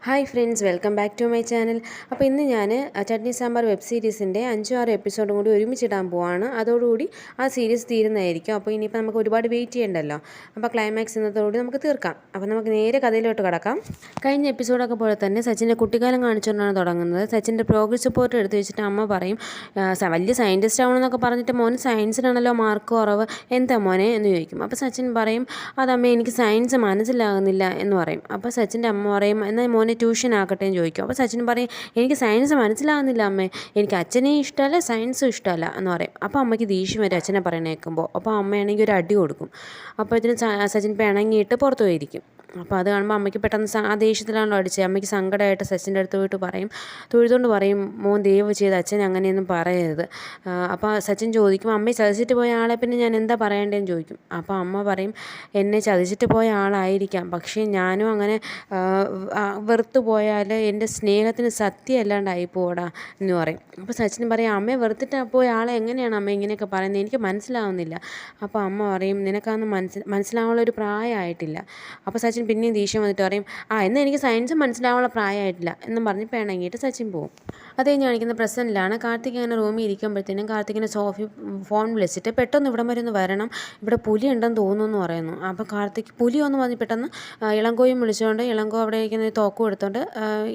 Hi friends, welcome back to my channel. അപ്പോൾ ഇന്ന് ഞാൻ ചട്നി സാമ്പാർ വെബ് സീരീസിൻ്റെ 5-6 എപ്പിസോഡും കൂടി ഒരുമിച്ചിടാൻ പോവാണ്. അതോടുകൂടി ആ സീരീസ് തീരുന്നതായിരിക്കും. അപ്പോൾ ഇനിയിപ്പോൾ നമുക്ക് ഒരുപാട് വെയിറ്റ് ചെയ്യണ്ടല്ലോ. അപ്പോൾ ക്ലൈമാക്സ് ഇന്നത്തോടുകൂടി നമുക്ക് തീർക്കാം. അപ്പോൾ നമുക്ക് നേരെ കഥയിലോട്ട് കടക്കാം. കഴിഞ്ഞ എപ്പിസോഡൊക്കെ പോലെ തന്നെ സച്ചിൻ്റെ കുട്ടിക്കാലം കാണിച്ചുകൊണ്ടാണ് തുടങ്ങുന്നത്. സച്ചിൻ്റെ പ്രോഗ്രസ് റിപ്പോർട്ട് എടുത്ത് വെച്ചിട്ട് അമ്മ പറയും, വലിയ സയൻറ്റിസ്റ്റ് ആവണമെന്നൊക്കെ പറഞ്ഞിട്ട് മോന് സയൻസിനാണല്ലോ മാർക്ക് കുറവ്, എന്താ മോനെ എന്ന് ചോദിക്കും. അപ്പോൾ സച്ചിൻ പറയും, അതമ്മ എനിക്ക് സയൻസ് മനസ്സിലാകുന്നില്ല എന്ന് പറയും. അപ്പോൾ സച്ചിൻ്റെ അമ്മ പറയും, എന്നാൽ മോനെ ട്യൂഷൻ ആക്കട്ടെ എന്ന് ചോദിക്കും. അപ്പോൾ സച്ചിൻ പറയും, എനിക്ക് സയൻസ് മനസ്സിലാകുന്നില്ല അമ്മേ, എനിക്ക് അച്ഛനെയും ഇഷ്ടമല്ല സയൻസും ഇഷ്ടമല്ല എന്ന് പറയും. അപ്പോൾ അമ്മയ്ക്ക് ദേഷ്യം വരും അച്ഛനെ പറയണേക്കുമ്പോൾ. അപ്പോൾ അമ്മയാണെങ്കിൽ ഒരു അടി കൊടുക്കും. അപ്പോഴത്തേനും സച്ചിൻ പിണങ്ങിയിട്ട് പുറത്തു പോയിരിക്കും. അപ്പോൾ അത് കാണുമ്പോൾ അമ്മയ്ക്ക് പെട്ടെന്ന് ആ ദേഷ്യത്തിലാണല്ലോ അടിച്ചത്. അമ്മയ്ക്ക് സങ്കടമായിട്ട് സച്ചിൻ്റെ അടുത്ത് പോയിട്ട് പറയും, തൊഴുതുകൊണ്ട് പറയും, മോൻ ദയവ് ചെയ്ത് അച്ഛൻ അങ്ങനെയൊന്നും പറയരുത്. അപ്പോൾ സച്ചിൻ ചോദിക്കും, അമ്മയെ ചതിച്ചിട്ട് പോയ ആളെ പിന്നെ ഞാൻ എന്താ പറയേണ്ടതെന്ന് ചോദിക്കും. അപ്പോൾ അമ്മ പറയും, എന്നെ ചതിച്ചിട്ട് പോയ ആളായിരിക്കാം, പക്ഷേ ഞാനും അങ്ങനെ വെറുത്തു പോയാൽ എൻ്റെ സ്നേഹത്തിന് സത്യം അല്ലാണ്ടായി പോടാ എന്ന് പറയും. അപ്പോൾ സച്ചിൻ പറയും, അമ്മയെ വെറുത്തിട്ട് പോയ ആളെ എങ്ങനെയാണ് അമ്മ ഇങ്ങനെയൊക്കെ പറയുന്നത്, എനിക്ക് മനസ്സിലാവുന്നില്ല. അപ്പോൾ അമ്മ പറയും, നിനക്കതൊന്നും മനസ്സിലാവാനുള്ള ഒരു പ്രായമായിട്ടില്ല. അപ്പോൾ സച്ചിൻ പിന്നെയും ദേഷ്യം വന്നിട്ട് പറയും, എന്നാൽ എനിക്ക് സയൻസ് മനസ്സിലാവാനുള്ള പ്രായമായിട്ടില്ല എന്നും പറഞ്ഞ് പിണങ്ങിയിട്ട് സച്ചിൻ പോകും. അത് കഴിഞ്ഞ് കാണിക്കുന്ന പ്രസൻറ്റിലാണ് കാർത്തിക് അങ്ങനെ റൂമിൽ ഇരിക്കുമ്പോഴത്തേനും കാർത്തികിനെ സോഫി ഫോൺ വിളിച്ചിട്ട് പെട്ടെന്ന് ഇവിടം വരെ ഒന്ന് വരണം, ഇവിടെ പുലി ഉണ്ടെന്ന് തോന്നുന്നു എന്ന് പറയുന്നു. അപ്പോൾ കാർത്തിക് പുലിയൊന്ന് പറഞ്ഞ് പെട്ടെന്ന് ഇളങ്കോയും വിളിച്ചുകൊണ്ട് ഇളങ്കോ അവിടെ ഇരിക്കുന്ന തോക്കും എടുത്തുകൊണ്ട്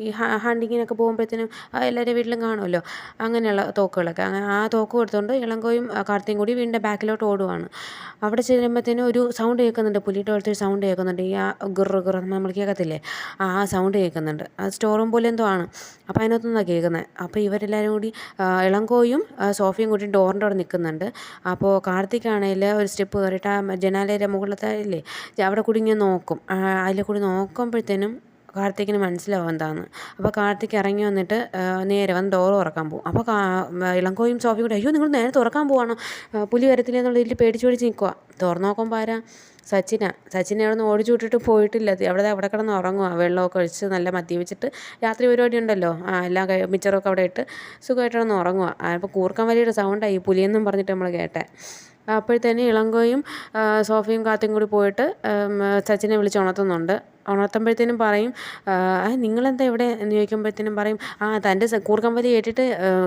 ഈ ഹണ്ടിങ്ങിനൊക്കെ പോകുമ്പോഴത്തേനും എല്ലാവരുടെ വീട്ടിലും കാണുമല്ലോ അങ്ങനെയുള്ള തോക്കുകളൊക്കെ, ആ തോക്കും എടുത്തുകൊണ്ട് ഇളങ്കോയും കാർത്തിയും കൂടി വീടിൻ്റെ ബാക്കിലോട്ട് ഓടുവാണ്. അവിടെ ചെല്ലുമ്പോഴത്തേനും ഒരു സൗണ്ട് കേൾക്കുന്നുണ്ട്, പുലിയുടെ പോലത്തെ ഒരു സൗണ്ട് കേൾക്കുന്നുണ്ട്, ഈ ഗുറ നമ്മൾ കേൾക്കത്തില്ലേ, ആ സൗണ്ട് കേൾക്കുന്നുണ്ട്. അത് സ്റ്റോർ റൂം പോലെ എന്തോ ആണ്. അപ്പോൾ അതിനകത്തുനിന്നാണ് കേൾക്കുന്നത്. അപ്പോൾ ഇവരെല്ലാവരും കൂടി ഇളങ്കോയും സോഫിയും കൂടി ഡോറിൻ്റെ അവിടെ നിൽക്കുന്നുണ്ട്. അപ്പോൾ കാർത്തിക്കാണെങ്കിൽ ഒരു സ്റ്റെപ്പ് കയറിയിട്ട് ആ ജനാലയുടെ മുകളിലത്തെ ഇല്ലേ അവിടെ കൂടി ഇങ്ങനെ നോക്കും. അതിൽ കൂടി നോക്കുമ്പോഴത്തേനും കാർത്തിക്കിന് മനസ്സിലാവും എന്താണെന്ന്. അപ്പോൾ കാർത്തിക് ഇറങ്ങി വന്നിട്ട് നേരെ വന്ന് ഡോറ് തുറക്കാൻ പോകും. അപ്പോൾ ഇളങ്കോയും സോഫിയും കൂടി, അയ്യോ നിങ്ങൾ നേരെ തുറക്കാൻ പോവാണോ, പുലി വരത്തില്ല എന്നുള്ള ഇതിൽ പേടിച്ച് നിൽക്കുക. തുറന്നു നോക്കുമ്പോൾ ആരാ, സച്ചിനെ അവിടെ നിന്ന് ഓടിച്ചു വിട്ടിട്ട് പോയിട്ടില്ല, അവിടെ കിടന്ന് ഉറങ്ങുക, വെള്ളമൊക്കെ ഒഴിച്ച് നല്ല മദ്യപിച്ചിട്ട് രാത്രി പരിപാടി ഉണ്ടല്ലോ, എല്ലാം മിച്ചറൊക്കെ അവിടെ ഇട്ട് സുഖമായിട്ട് കിടന്ന് ഉറങ്ങുക. അപ്പോൾ കൂർക്കം വലിയുടെ സൗണ്ടായി പുലിയെന്നും പറഞ്ഞിട്ട് നമ്മൾ കേട്ടെ. അപ്പോഴത്തേന് ഇളങ്കോയും സോഫിയും കാത്തും കൂടി പോയിട്ട് സച്ചിനെ വിളിച്ച് ഉണർത്തുമ്പോഴത്തേനും പറയും, നിങ്ങളെന്താ ഇവിടെ എന്ന് ചോദിക്കുമ്പോഴത്തേനും പറയും, തൻ്റെ കൂർക്കം വലി കേട്ടിട്ട്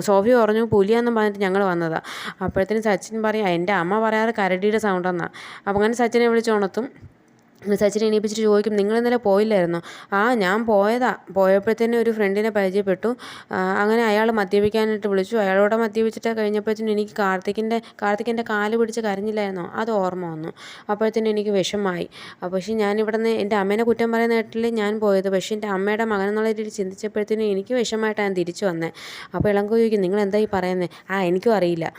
സോഫി പറഞ്ഞു പുലിയാന്നും പറഞ്ഞിട്ട് ഞങ്ങൾ വന്നതാണ്. അപ്പോഴത്തേനും സച്ചിൻ പറയും, എൻ്റെ അമ്മ പറയാറ് കരടിയുടെ സൗണ്ടെന്നാണ്. അപ്പോൾ അങ്ങനെ സച്ചിനെ വിളിച്ച് ഉണർത്തും. സച്ചിനെ എണീപ്പിച്ചിട്ട് ചോദിക്കും, നിങ്ങൾ ഇന്നലെ പോയില്ലായിരുന്നോ? ഞാൻ പോയപ്പോഴത്തേനും ഒരു ഫ്രണ്ടിനെ പരിചയപ്പെട്ടു, അങ്ങനെ അയാൾ മദ്യപിക്കാനായിട്ട് വിളിച്ചു, അയാളോടെ മദ്യപിച്ചിട്ട് കഴിഞ്ഞപ്പോഴത്തേനും എനിക്ക് കാർത്തിക്കിൻ്റെ കാല് പിടിച്ച് കരഞ്ഞില്ലായിരുന്നോ, അത് ഓർമ്മ വന്നു. അപ്പോഴത്തേനും എനിക്ക് വിഷമമായി. പക്ഷേ ഞാൻ നിന്ന് എൻ്റെ അമ്മേനെ കുറ്റം പറയുന്ന കേട്ടില്ലേ ഞാൻ പോയത്, പക്ഷേ എൻ്റെ അമ്മയുടെ മകൻ എന്നുള്ള രീതിയിൽ ചിന്തിച്ചപ്പോഴത്തേനും എനിക്ക് വിഷമമായിട്ടാണ് ഞാൻ തിരിച്ചു വന്നത്. അപ്പോൾ ഇളങ്കോ ചോദിക്കും, നിങ്ങൾ എന്താ ഈ പറയുന്നത്? എനിക്കും അറിയില്ല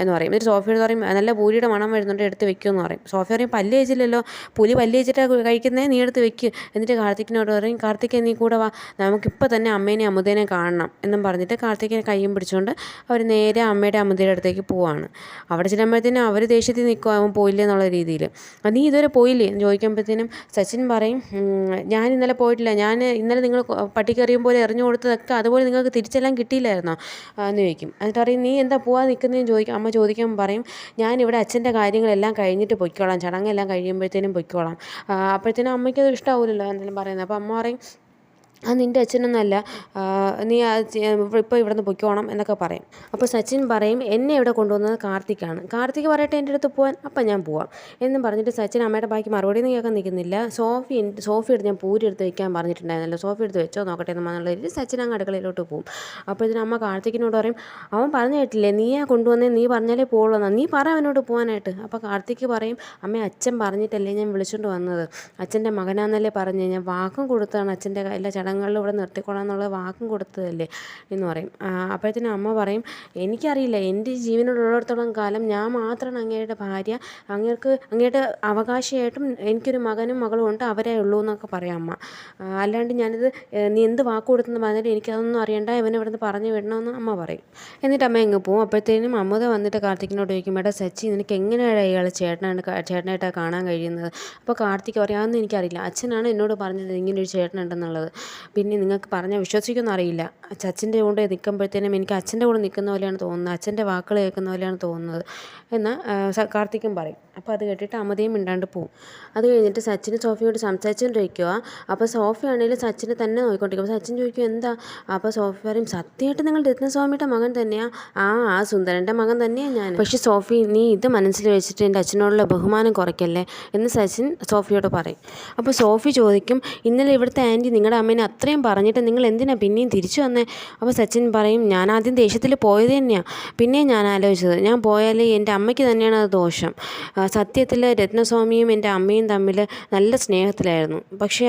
എന്ന് പറയും. എന്നിട്ട് സോഫിയോട് പറയും, നല്ല പൂരിയുടെ മണം വരുന്നുണ്ട്, എടുത്ത് വെക്കുമെന്ന് പറയും. സോഫി പറയും, പല്ല് കഴിച്ചില്ലല്ലോ, പുലി പല്ല് വെച്ചിട്ടാണ് കഴിക്കുന്നത്, നീ എടുത്ത് വെക്ക്. എന്നിട്ട് കാർത്തിക്കിനോട് പറയും, കാർത്തിക് നീ കൂടെ വാ, നമുക്കിപ്പോൾ തന്നെ അമ്മേനെയും അമുദേനെയും കാണണം എന്നും പറഞ്ഞിട്ട് കാർത്തികിനെ കയ്യും പിടിച്ചുകൊണ്ട് അവർ നേരെ അമ്മയുടെ അമുദയുടെ അടുത്തേക്ക് പോവാണ്. അവിടെ ചെല്ലുമ്പോഴത്തേനും അവർ ദേഷ്യത്തിൽ നിൽക്കും, അവൻ പോയില്ലേ എന്നുള്ള രീതിയിൽ. നീ ഇതുവരെ പോയില്ലേ എന്ന് ചോദിക്കുമ്പോഴത്തേനും സച്ചിൻ പറയും, ഞാൻ ഇന്നലെ പോയിട്ടില്ല, ഞാൻ ഇന്നലെ നിങ്ങൾ പട്ടിക്കെറിയും പോലെ എറിഞ്ഞു കൊടുത്തതൊക്കെ അതുപോലെ നിങ്ങൾക്ക് തിരിച്ചെല്ലാം കിട്ടിയില്ലായിരുന്നോ എന്ന് ചോദിക്കും. എന്നിട്ട് പറയും, നീ എന്താ പോവാൻ നിൽക്കുന്നതെന്ന് അമ്മ ചോദിക്കുമ്പോൾ പറയും, ഞാനിവിടെ അച്ഛൻ്റെ കാര്യങ്ങളെല്ലാം കഴിഞ്ഞിട്ട് പൊയ്ക്കോളാം, ചടങ്ങെല്ലാം കഴിയുമ്പോഴത്തേനും പൊയ്ക്കോളാം. അപ്പോഴത്തേനും അമ്മയ്ക്കത് ഇഷ്ടമാവില്ലല്ലോ എന്തെങ്കിലും പറയുന്നത്. അപ്പോൾ അമ്മ പറയും, നിൻ്റെ അച്ഛനൊന്നുമല്ല, നീ ഇപ്പോൾ ഇവിടെ നിന്ന് പൊയ്ക്കോണം എന്നൊക്കെ പറയും. അപ്പോൾ സച്ചിൻ പറയും, എന്നെ ഇവിടെ കൊണ്ടുവന്നത് കാർത്തിക്കാണ്, കാർത്തിക് പറയട്ടെ എൻ്റെ അടുത്ത് പോകാൻ, അപ്പം ഞാൻ പോവാം എന്നും പറഞ്ഞിട്ട് സച്ചിൻ അമ്മയുടെ ബാക്കി മറുപടിയൊന്നും കേൾക്കാൻ നിൽക്കുന്നില്ല. സോഫി എടുത്ത് ഞാൻ പൂരി എടുത്ത് വെക്കാൻ പറഞ്ഞിട്ടുണ്ടായിരുന്നല്ലോ, സോഫി എടുത്ത് വെച്ചോ നോക്കട്ടെ എന്ന് പറഞ്ഞുള്ള രീതിയിൽ സച്ചിൻ അങ്ങ് അടുക്കളയിലോട്ട് പോകും. അപ്പോൾ ഇതിന് അമ്മ കാർത്തിക്കിനോട് പറയും, അവൻ പറഞ്ഞു കേട്ടില്ലേ, നീയാ കൊണ്ടുവന്നേ, നീ പറഞ്ഞാലേ പോകുള്ളൂ, നീ പറ അവനോട് പോകാനായിട്ട്. അപ്പോൾ കാർത്തിക് പറയും, അമ്മ അച്ഛൻ പറഞ്ഞിട്ടല്ലേ ഞാൻ വിളിച്ചുകൊണ്ട് വന്നത്, അച്ഛൻ്റെ മകനാന്നല്ലേ പറഞ്ഞ്, ഞാൻ വാക്കും കൊടുത്തതാണ് അച്ഛൻ്റെ എല്ലാ ചടങ്ങുകളിൽ ഇവിടെ നിർത്തിക്കൊള്ളാം എന്നുള്ള വാക്കും കൊടുത്തതല്ലേ എന്ന് പറയും. അപ്പോഴത്തേനും അമ്മ പറയും, എനിക്കറിയില്ല, എൻ്റെ ജീവനോടുള്ളിടത്തോളം കാലം ഞാൻ മാത്രമാണ് അങ്ങയുടെ ഭാര്യ, അങ്ങയുടെ അവകാശിയായിട്ടും എനിക്കൊരു മകനും മകളും ഉണ്ട്, അവരേ ഉള്ളൂ എന്നൊക്കെ പറയാം അമ്മ. അല്ലാണ്ട് ഞാനിത് നീ എന്ത് വാക്ക് കൊടുത്തെന്ന് പറഞ്ഞാലും എനിക്കതൊന്നും അറിയണ്ട, ഇവനെ ഇവിടെ നിന്ന് പറഞ്ഞു വിടണമെന്ന് അമ്മ പറയും. എന്നിട്ട് അമ്മ എങ്ങ് പോവും. അപ്പോഴത്തേനും അമ്മൂത വന്നിട്ട് കാർത്തിക്കിനോട് ചോദിക്കും, ഏട്ടാ സച്ചി, നിനക്ക് എങ്ങനെയാണ് ഇയാൾ ചേട്ടനായിട്ടാണ് കാണാൻ കഴിയുന്നത്? അപ്പോൾ കാർത്തിക് പറയും, അതൊന്നും എനിക്കറിയില്ല, അച്ഛനാണ് എന്നോട് പറഞ്ഞത് ഇങ്ങനൊരു ചേട്ടനുണ്ടെന്നുള്ളത്, പിന്നെ നിങ്ങൾക്ക് പറഞ്ഞാൽ വിശ്വസിക്കുമെന്ന് അറിയില്ല. അച്ഛൻ്റെ കൂടെ നിൽക്കുമ്പോഴത്തേനും എനിക്ക് അച്ഛൻ്റെ കൂടെ നിൽക്കുന്ന പോലെയാണ് തോന്നുന്നത്, അച്ഛൻ്റെ വാക്കുകൾ കേൾക്കുന്ന പോലെയാണ് തോന്നുന്നത് എന്ന് കാർത്തിക്കും പറയും. അപ്പോൾ അത് കേട്ടിട്ട് അമതയും മിണ്ടാണ്ട് പോവും. അത് കഴിഞ്ഞിട്ട് സച്ചിന് സോഫിയോട് സംസാരിച്ചുകൊണ്ടിരിക്കുക. അപ്പോൾ സോഫി ആണെങ്കിലും സച്ചിനെ തന്നെ നോക്കിക്കൊണ്ടിരിക്കും. അപ്പോൾ സച്ചിൻ ചോദിക്കും എന്താ? അപ്പോൾ സോഫി പറയും സത്യമായിട്ട് നിങ്ങൾ രത്നസ്വാമിയുടെ മകൻ തന്നെയാണ്. ആ സുന്ദരൻ്റെ മകൻ തന്നെയാണ് ഞാൻ. പക്ഷേ സോഫി നീ ഇത് മനസ്സിൽ വെച്ചിട്ട് എൻ്റെ അച്ഛനോടുള്ള ബഹുമാനം കുറയ്ക്കല്ലേ എന്ന് സച്ചിൻ സോഫിയോട് പറയും. അപ്പോൾ സോഫി ചോദിക്കും ഇന്നലെ ഇവിടുത്തെ ആൻറ്റി നിങ്ങളുടെ അമ്മേനെ അത്രയും പറഞ്ഞിട്ട് നിങ്ങൾ എന്തിനാണ് പിന്നെയും തിരിച്ചു വന്നേ? അപ്പോൾ സച്ചിൻ പറയും ഞാൻ ആദ്യം ദേഷ്യത്തിൽ പോയത് തന്നെയാണ്. പിന്നെയും ഞാൻ ആലോചിച്ചത് ഞാൻ പോയാൽ എൻ്റെ അമ്മയ്ക്ക് തന്നെയാണ് അത് ദോഷം. സത്യത്തിൽ രത്നസ്വാമിയും എൻ്റെ അമ്മയും തമ്മിൽ നല്ല സ്നേഹത്തിലായിരുന്നു. പക്ഷേ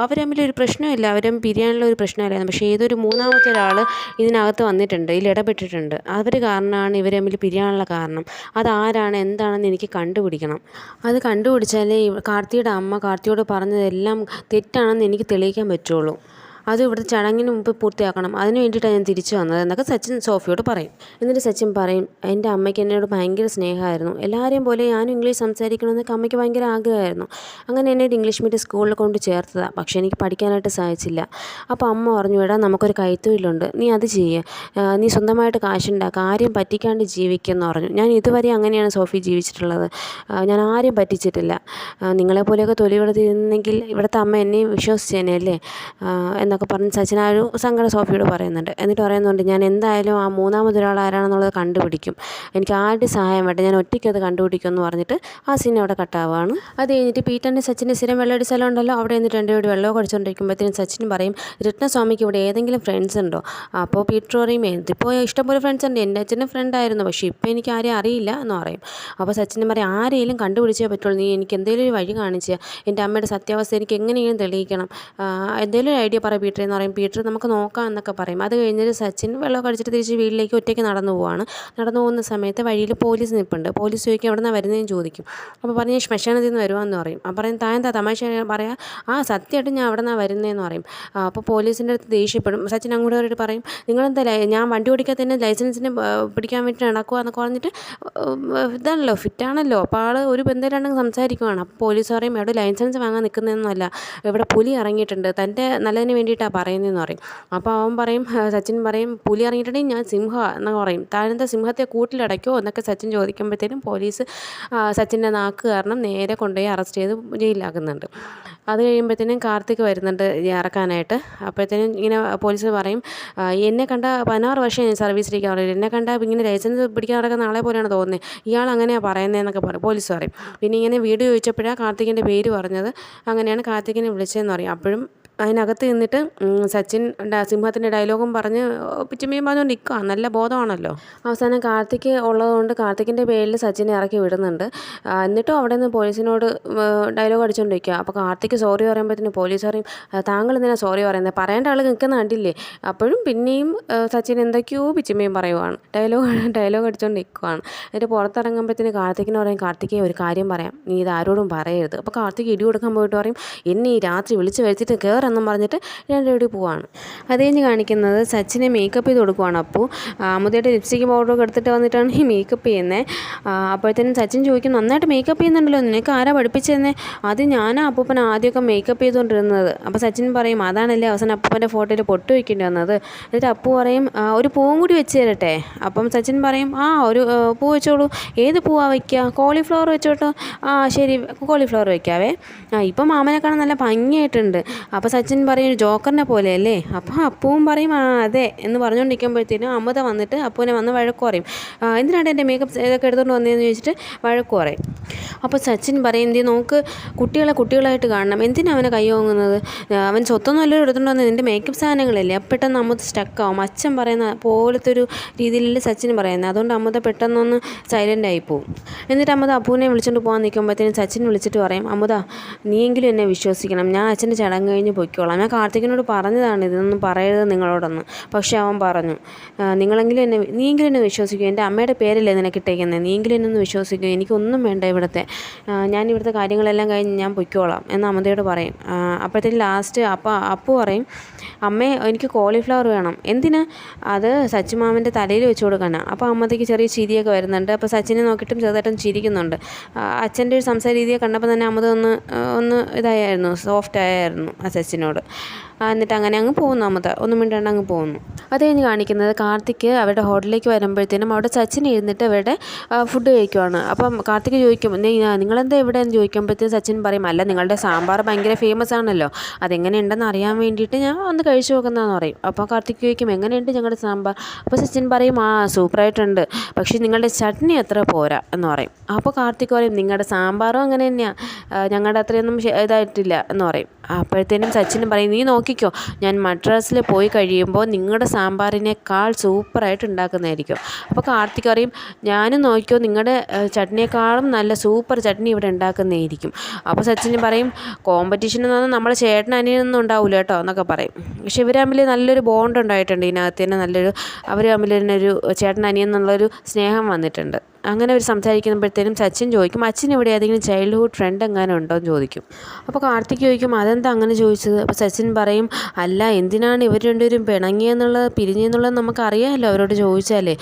അവർ തമ്മിലൊരു പ്രശ്നമില്ല, അവർ പിരിയാനുള്ള ഒരു പ്രശ്നമില്ലായിരുന്നു. പക്ഷേ ഏതൊരു മൂന്നാമത്തെ ഒരാൾ ഇതിനകത്ത് വന്നിട്ടുണ്ട്, ഇതിൽ ഇടപെട്ടിട്ടുണ്ട്. അവർ കാരണമാണ് ഇവർ തമ്മിൽ പിരിയാനുള്ള കാരണം. അതാരാണ് എന്താണെന്ന് എനിക്ക് കണ്ടുപിടിക്കണം. അത് കണ്ടുപിടിച്ചാലേ കാർത്തിയുടെ അമ്മ കാർത്തിയോട് പറഞ്ഞതെല്ലാം തെറ്റാണെന്ന് എനിക്ക് തെളിയിക്കാൻ പറ്റുള്ളൂ. അത് ഇവിടുത്തെ ചടങ്ങിന് മുമ്പ് പൂർത്തിയാക്കണം. അതിന് വേണ്ടിയിട്ടാണ് ഞാൻ തിരിച്ചു വന്നത് എന്നൊക്കെ സച്ചിൻ സോഫിയോട് പറയും. എന്നിട്ട് സച്ചിൻ പറയും എൻ്റെ അമ്മയ്ക്ക് എന്നോട് ഭയങ്കര സ്നേഹമായിരുന്നു. എല്ലാവരെയും പോലെ ഞാനും ഇംഗ്ലീഷ് സംസാരിക്കണമെന്നൊക്കെ അമ്മയ്ക്ക് ഭയങ്കര ആഗ്രഹമായിരുന്നു. അങ്ങനെ എന്നെ ഒരു ഇംഗ്ലീഷ് മീഡിയം സ്കൂളിൽ കൊണ്ട് ചേർത്തതാണ്. പക്ഷേ എനിക്ക് പഠിക്കാനായിട്ട് സാധിച്ചില്ല. അപ്പോൾ അമ്മ പറഞ്ഞു എടാ നമുക്കൊരു കൈത്തൊഴിലുണ്ട്, നീ അത് ചെയ്യ്, നീ സ്വന്തമായിട്ട് കാശുണ്ടാക്കുക, ആരെയും പറ്റിക്കാണ്ട് ജീവിക്കുമെന്ന് പറഞ്ഞു. ഞാൻ ഇതുവരെ അങ്ങനെയാണ് സോഫി ജീവിച്ചിട്ടുള്ളത്. ഞാൻ ആരെയും പറ്റിച്ചിട്ടില്ല. നിങ്ങളെപ്പോലെയൊക്കെ തൊലിവെടുത്തിരുന്നെങ്കിൽ ഇവിടുത്തെ അമ്മ എന്നെയും വിശ്വസിച്ചേനെ അല്ലേ എന്നൊക്കെ പറഞ്ഞ് സച്ചിൻ ആ ഒരു സങ്കടം സോഫിയോട് പറയുന്നുണ്ട്. എന്നിട്ട് പറയുന്നുണ്ട് ഞാൻ എന്തായാലും ആ മൂന്നാമതൊരാൾ ആരാണെന്നുള്ളത് കണ്ടുപിടിക്കും, എനിക്ക് ആരുടെ സഹായം വേണ്ട, ഞാൻ ഒറ്റയ്ക്ക് അത് കണ്ടുപിടിക്കും എന്ന് പറഞ്ഞിട്ട് ആ സീൻ അവിടെ കട്ടാവുകയാണ്. അത് കഴിഞ്ഞിട്ട് പീറ്ററിൻ്റെ സച്ചിൻ്റെ സ്ഥിരം വെള്ളമടി സ്ഥലം ഉണ്ടല്ലോ, അവിടെ നിന്നിട്ട് രണ്ടുപേരും വെള്ളമൊക്കെ അടിച്ചുകൊണ്ടിരിക്കുമ്പോഴത്തേനും സച്ചിൻ പറയും രത്നസ്വാമിക്ക് ഇവിടെ ഏതെങ്കിലും ഫ്രണ്ട്സ് ഉണ്ടോ? അപ്പോൾ പീറ്റർ പറയും ഇതിപ്പോൾ ഇഷ്ടംപോലെ ഫ്രണ്ട്സ് ഉണ്ട്, എൻ്റെ അച്ഛൻ്റെ ഫ്രണ്ടായിരുന്നു, പക്ഷേ ഇപ്പോൾ എനിക്ക് ആരെയും അറിയില്ല എന്ന് പറയും. അപ്പോൾ സച്ചിൻ പറയും ആരെയും കണ്ടുപിടിച്ചേ പറ്റുള്ളൂ, നീ എനിക്ക് എന്തെങ്കിലും ഒരു വഴി കാണിച്ച് എൻ്റെ അമ്മയുടെ സത്യാവസ്ഥ എനിക്ക് എങ്ങനെയും തെളിയിക്കണം, എന്തെങ്കിലും ഒരു ഐഡിയ പറ പീറ്റർ എന്ന് പറയും. പീറ്റർ നമുക്ക് നോക്കാം എന്നൊക്കെ പറയും. അത് കഴിഞ്ഞിട്ട് സച്ചിൻ വെള്ളമൊക്കെ അടിച്ചിട്ട് തിരിച്ച് വീട്ടിലേക്ക് ഒറ്റയ്ക്ക് നടന്നു പോവാണ്. നടന്നു പോകുന്ന സമയത്ത് വഴിയിൽ പോലീസ് നിൽപ്പുണ്ട്. പോലീസ് ചോദിക്കും എവിടെ നിന്നാണ് വരുന്നതെന്ന് ചോദിക്കും. അപ്പോൾ പറഞ്ഞ് ശ്മശാനത്തിൽ നിന്ന് വരുവാന്ന് പറയും. അപ്പോൾ പറയും താൻ എന്താ തമാശ പറയാം, സത്യമായിട്ട് ഞാൻ അവിടെ നിന്നാണ് വരുന്നതെന്ന് പറയും. അപ്പോൾ പോലീസിൻ്റെ അടുത്ത് ദേഷ്യപ്പെടും. സച്ചിൻ അങ്ങോട്ട് കയറിയിട്ട് പറയും നിങ്ങളെന്താ ഞാൻ വണ്ടി ഓടിക്കാത്ത തന്നെ ലൈസൻസിന് പിടിക്കാൻ വേണ്ടി നടക്കുക എന്നൊക്കെ പറഞ്ഞിട്ട് ഇതാണല്ലോ ഫിറ്റാണല്ലോ. അപ്പോൾ ആൾ ഒരു ബന്ധമില്ലാണ്ടെങ്കിൽ സംസാരിക്കുവാണ്. അപ്പോൾ പോലീസ് പറയും എവിടെ ലൈസൻസ് വാങ്ങാൻ നിൽക്കുന്നതെന്നല്ല, ഇവിടെ പുലി ഇറങ്ങിയിട്ടുണ്ട്, തൻ്റെ നല്ലതിന് വേണ്ടിയിട്ടാണ് പറയുന്നതെന്ന് പറയും. അപ്പോൾ അവൻ പറയും സച്ചിൻ പറയും പുലി ഇറങ്ങിയിട്ടുണ്ടെങ്കിൽ ഞാൻ സിംഹ എന്നൊക്കെ പറയും. താനെന്താ സിംഹത്തെ കൂട്ടിലടയ്ക്കുമോ എന്നൊക്കെ സച്ചിൻ ചോദിക്കുമ്പോഴത്തേനും പോലീസ് സച്ചിൻ്റെ നാക്ക് കാരണം നേരെ കൊണ്ടുപോയി അറസ്റ്റ് ചെയ്ത് ജയിലിലാക്കുന്നുണ്ട്. അത് കഴിയുമ്പോഴത്തേനും കാർത്തിക് വരുന്നുണ്ട് ഇറക്കാനായിട്ട്. അപ്പോഴത്തേനും ഇങ്ങനെ പോലീസ് പറയും എന്നെ കണ്ട 16 വർഷം ഞാൻ സർവീസിലിരിക്കാറുള്ളൂ, എന്നെ കണ്ട ഇങ്ങനെ ലൈസൻസ് പിടിക്കാൻ നടക്കുന്ന ആളെ പോലെയാണ് തോന്നുന്നത്, ഇയാൾ അങ്ങനെയാണ് പറയുന്നതെന്നൊക്കെ പറയും പോലീസ് പറയും. പിന്നെ ഇങ്ങനെ വീഡിയോ ചോദിച്ചപ്പോഴാണ് കാർത്തികിൻ്റെ പേര് പറഞ്ഞത്, അങ്ങനെയാണ് കാർത്തികിനെ വിളിച്ചതെന്ന് പറയും. അപ്പോഴും അതിനകത്ത് നിന്നിട്ട് സച്ചിൻ സിംഹത്തിൻ്റെ ഡയലോഗും പറഞ്ഞ് പിച്ചുമ്മയും പറഞ്ഞുകൊണ്ട് നിൽക്കുക, നല്ല ബോധമാണല്ലോ. അവസാനം കാർത്തിക് ഉള്ളതുകൊണ്ട് കാർത്തിക്കിൻ്റെ പേരിൽ സച്ചിനെ ഇറക്കി വിടുന്നുണ്ട്. എന്നിട്ടും അവിടെ നിന്ന് പോലീസിനോട് ഡയലോഗ് അടിച്ചുകൊണ്ടിരിക്കുക. അപ്പോൾ കാർത്തിക് സോറി പറയുമ്പോഴത്തേന് പോലീസ് പറയും താങ്കൾ എന്തിനാണ് സോറി പറയുന്നത്, പറയേണ്ട ആൾ നിൽക്കുന്ന കണ്ടില്ലേ. അപ്പോഴും പിന്നെയും സച്ചിൻ എന്തൊക്കെയോ പിച്ചുമ്മയും പറയുവാണ്, ഡയലോഗ് അടിച്ചുകൊണ്ട് നിൽക്കുകയാണ്. എന്നിട്ട് പുറത്തിറങ്ങുമ്പോഴത്തേന് കാർത്തിക്കിന് പറയും കാർത്തികേ ഒരു കാര്യം പറയാം, നീ ഇത് ആരോടും പറയരുത്. അപ്പോൾ കാർത്തിക് ഇടി കൊടുക്കാൻ പോയിട്ട് പറയും എന്നെ ഈ രാത്രി വിളിച്ച് വരുത്തിയിട്ട് കയറി എന്നും പറഞ്ഞിട്ട് രണ്ടുപേരും പോവാണ്. അത് കഴിഞ്ഞ് കാണിക്കുന്നത് സച്ചിനെ മേക്കപ്പ് ചെയ്ത് കൊടുക്കുവാണ്. അപ്പോൾ അമുദയുടെ ലിപ്സ്റ്റിക് പൗഡറൊക്കെ എടുത്തിട്ട് വന്നിട്ടാണ് ഈ മേക്കപ്പ് ചെയ്യുന്നത്. അപ്പോഴത്തേനും സച്ചിൻ ചോദിക്കും നന്നായിട്ട് മേക്കപ്പ് ചെയ്യുന്നുണ്ടല്ലോ, നിനക്ക് ആരാ പഠിപ്പിച്ചതെന്നേ? അത് ഞാനാ അപ്പൂപ്പൻ ആദ്യമൊക്കെ മേക്കപ്പ് ചെയ്തുകൊണ്ടിരുന്നത്. അപ്പോൾ സച്ചിൻ പറയും അതാണല്ലേ അവസാനം അപ്പൂപ്പൻ്റെ ഫോട്ടോയിൽ പൊട്ട് വയ്ക്കേണ്ടി വന്നത്. എന്നിട്ട് അപ്പു പറയും ഒരു പൂവും കൂടി വെച്ച് തരട്ടെ? അപ്പം സച്ചിൻ പറയും ഒരു പൂ വെച്ചോളൂ. ഏത് പൂവാണ് വയ്ക്കുക? കോളിഫ്ലവർ വെച്ചോട്ടോ. ശരി കോളിഫ്ലവർ വയ്ക്കാവേ. ഇപ്പം മാമനെ കാണാൻ നല്ല ഭംഗിയായിട്ടുണ്ട്. അപ്പോൾ സച്ചിൻ പറയും ജോക്കറിനെ പോലെയല്ലേ? അപ്പോൾ അപ്പവും പറയും അതെ എന്ന് പറഞ്ഞുകൊണ്ടിരിക്കുമ്പോഴത്തേനും അമുത വന്നിട്ട് അപ്പൂനെ വന്ന് വഴക്ക് പറയും. എന്തിനാണ് എൻ്റെ മേക്കപ്പ് ഇതൊക്കെ എടുത്തുകൊണ്ട് വന്നതെന്ന് ചോദിച്ചിട്ട് വഴക്ക് പറയും. അപ്പോൾ സച്ചിൻ പറയും എന്തി നോക്ക് കുട്ടികളായിട്ട് കാണണം, എന്തിനാണ് അവനെ കൈ വാങ്ങുന്നത്? അവൻ സ്വത്തൊന്നും എല്ലാം എടുത്തുകൊണ്ട് വന്നത് നിൻ്റെ മേക്കപ്പ് സാധനങ്ങളല്ലേ. പെട്ടെന്ന് അമുത സ്റ്റക്കാവും. അച്ഛൻ പറയുന്ന പോലത്തെ ഒരു രീതിയിലല്ലേ സച്ചിൻ പറയുന്നത്. അതുകൊണ്ട് അമുത പെട്ടെന്നൊന്ന് സൈലൻ്റ് ആയി പോവും. എന്നിട്ട് അമുത അപ്പൂനെ വിളിച്ചുകൊണ്ട് പോകാൻ നിൽക്കുമ്പോഴത്തേനും സച്ചിൻ വിളിച്ചിട്ട് പറയും അമുത നീയെങ്കിലും എന്നെ വിശ്വസിക്കണം, ഞാൻ അച്ഛൻ്റെ ചടങ്ങ് കഴിഞ്ഞ് പൊയ്ക്കോളാം. ഞാൻ കാർത്തികിനോട് പറഞ്ഞതാണ് ഇതൊന്നും പറയരുത് നിങ്ങളോടൊന്ന്. പക്ഷേ അവൻ പറഞ്ഞു നീയെങ്കിലും എന്നെ വിശ്വസിക്കും, എൻ്റെ അമ്മയുടെ പേരല്ലേ നിനക്കിട്ടേക്കുന്നത്, നീയെങ്കിലും എന്നെ ഒന്ന് വിശ്വസിക്കും, എനിക്കൊന്നും വേണ്ട ഇവിടുത്തെ, ഞാൻ ഇവിടുത്തെ കാര്യങ്ങളെല്ലാം കഴിഞ്ഞ് ഞാൻ പൊയ്ക്കോളാം എന്ന് അമ്മയോട് പറയും. അപ്പോഴത്തേക്കും ലാസ്റ്റ് അപ്പു പറയും അമ്മേ എനിക്ക് കോളിഫ്ലവർ വേണം. എന്തിനാ? അത് സച്ചിൻ മാമൻ്റെ തലയിൽ വെച്ച് കൊടുക്കാനാണ്. അപ്പോൾ അമ്മത്തേക്ക് ചെറിയ ചിരിയൊക്കെ വരുന്നുണ്ട്. അപ്പോൾ സച്ചിനെ നോക്കിയിട്ടും ചെറുതായിട്ടും ചിരിക്കുന്നുണ്ട്. അച്ഛൻ്റെ ഒരു സംസാര രീതിയെ കണ്ടപ്പോൾ തന്നെ അമ്മ ഒന്ന് ഇതായിരുന്നു, സോഫ്റ്റ് ആയിരുന്നു ആ സച്ചിനോട്. എന്നിട്ട് അങ്ങനെ അങ്ങ് പോകുന്നു അമൃത, ഒന്നും മിണ്ടാണ്ട് അങ്ങ് പോകുന്നു. അത് കഴിഞ്ഞ് കാണിക്കുന്നത് കാർത്തിക് അവരുടെ ഹോട്ടലിലേക്ക് വരുമ്പോഴത്തേനും അവിടെ സച്ചിൻ ഇരുന്നിട്ട് അവരുടെ ഫുഡ് കഴിക്കുവാണ്. അപ്പം കാർത്തിക് ചോദിക്കും, നിങ്ങളെന്താ ഇവിടെ എന്ന് ചോദിക്കുമ്പോഴത്തേക്കും സച്ചിൻ പറയും, അല്ല നിങ്ങളുടെ സാമ്പാർ ഭയങ്കര ഫേമസ് ആണല്ലോ, അതെങ്ങനെയുണ്ടെന്ന് അറിയാൻ വേണ്ടിയിട്ട് ഞാൻ ഒന്ന് കഴിച്ചു നോക്കുന്നതെന്ന് പറയും. അപ്പോൾ കാർത്തിക് ചോദിക്കും, എങ്ങനെയുണ്ട് ഞങ്ങളുടെ സാമ്പാർ? അപ്പോൾ സച്ചിൻ പറയും, സൂപ്പറായിട്ടുണ്ട്, പക്ഷേ നിങ്ങളുടെ ചട്നി അത്ര പോരാ എന്ന് പറയും. അപ്പോൾ കാർത്തിക് പറയും, നിങ്ങളുടെ സാമ്പാറും അങ്ങനെ തന്നെയാണ്, ഞങ്ങളുടെ അത്രയൊന്നും ഇതായിട്ടില്ല എന്ന് പറയും. അപ്പോഴത്തേനും സച്ചിനും പറയും, നീ നോക്കിക്കോ, ഞാൻ മദ്രാസിൽ പോയി കഴിയുമ്പോൾ നിങ്ങളുടെ സാമ്പാറിനേക്കാൾ സൂപ്പറായിട്ട് ഉണ്ടാക്കുന്നതായിരിക്കും. അപ്പോൾ കാർത്തിക് പറയും, ഞാനും നോക്കിക്കോ, നിങ്ങളുടെ ചട്നിയേക്കാളും നല്ല സൂപ്പർ ചട്നി ഇവിടെ ഉണ്ടാക്കുന്നതായിരിക്കും. അപ്പോൾ സച്ചിന് പറയും, കോമ്പറ്റീഷൻ എന്ന് പറഞ്ഞാൽ നമ്മുടെ ചേട്ടൻ അനിയനൊന്നും ഉണ്ടാവില്ല കേട്ടോ എന്നൊക്കെ പറയും. പക്ഷെ ഇവർ തമ്മിൽ നല്ലൊരു ബോണ്ട് ഉണ്ടായിട്ടുണ്ട്, ഇതിനകത്ത് തന്നെ നല്ലൊരു അവർ തമ്മിൽ തന്നെ ഒരു ചേട്ടൻ അനിയൻ എന്നുള്ളൊരു സ്നേഹം വന്നിട്ടുണ്ട്. അങ്ങനെ അവർ സംസാരിക്കുമ്പോഴത്തേനും സച്ചിൻ ചോദിക്കും, അച്ഛൻ ഇവിടെ ഏതെങ്കിലും ചൈൽഡ്ഹുഡ് ഫ്രണ്ട് എങ്ങാനും ഉണ്ടോ എന്ന് ചോദിക്കും. അപ്പോൾ കാർത്തിക് ചോദിക്കും, അതെന്താ അങ്ങനെ ചോദിച്ചത്? അപ്പോൾ സച്ചിൻ പറയും, അല്ല എന്തിനാണ് ഇവർ രണ്ടുപേരും പിണങ്ങിയെന്നുള്ളത് പിരിഞ്ഞെന്നുള്ളത് നമുക്കറിയാമല്ലോ അവരോട് ചോദിച്ചാലേ.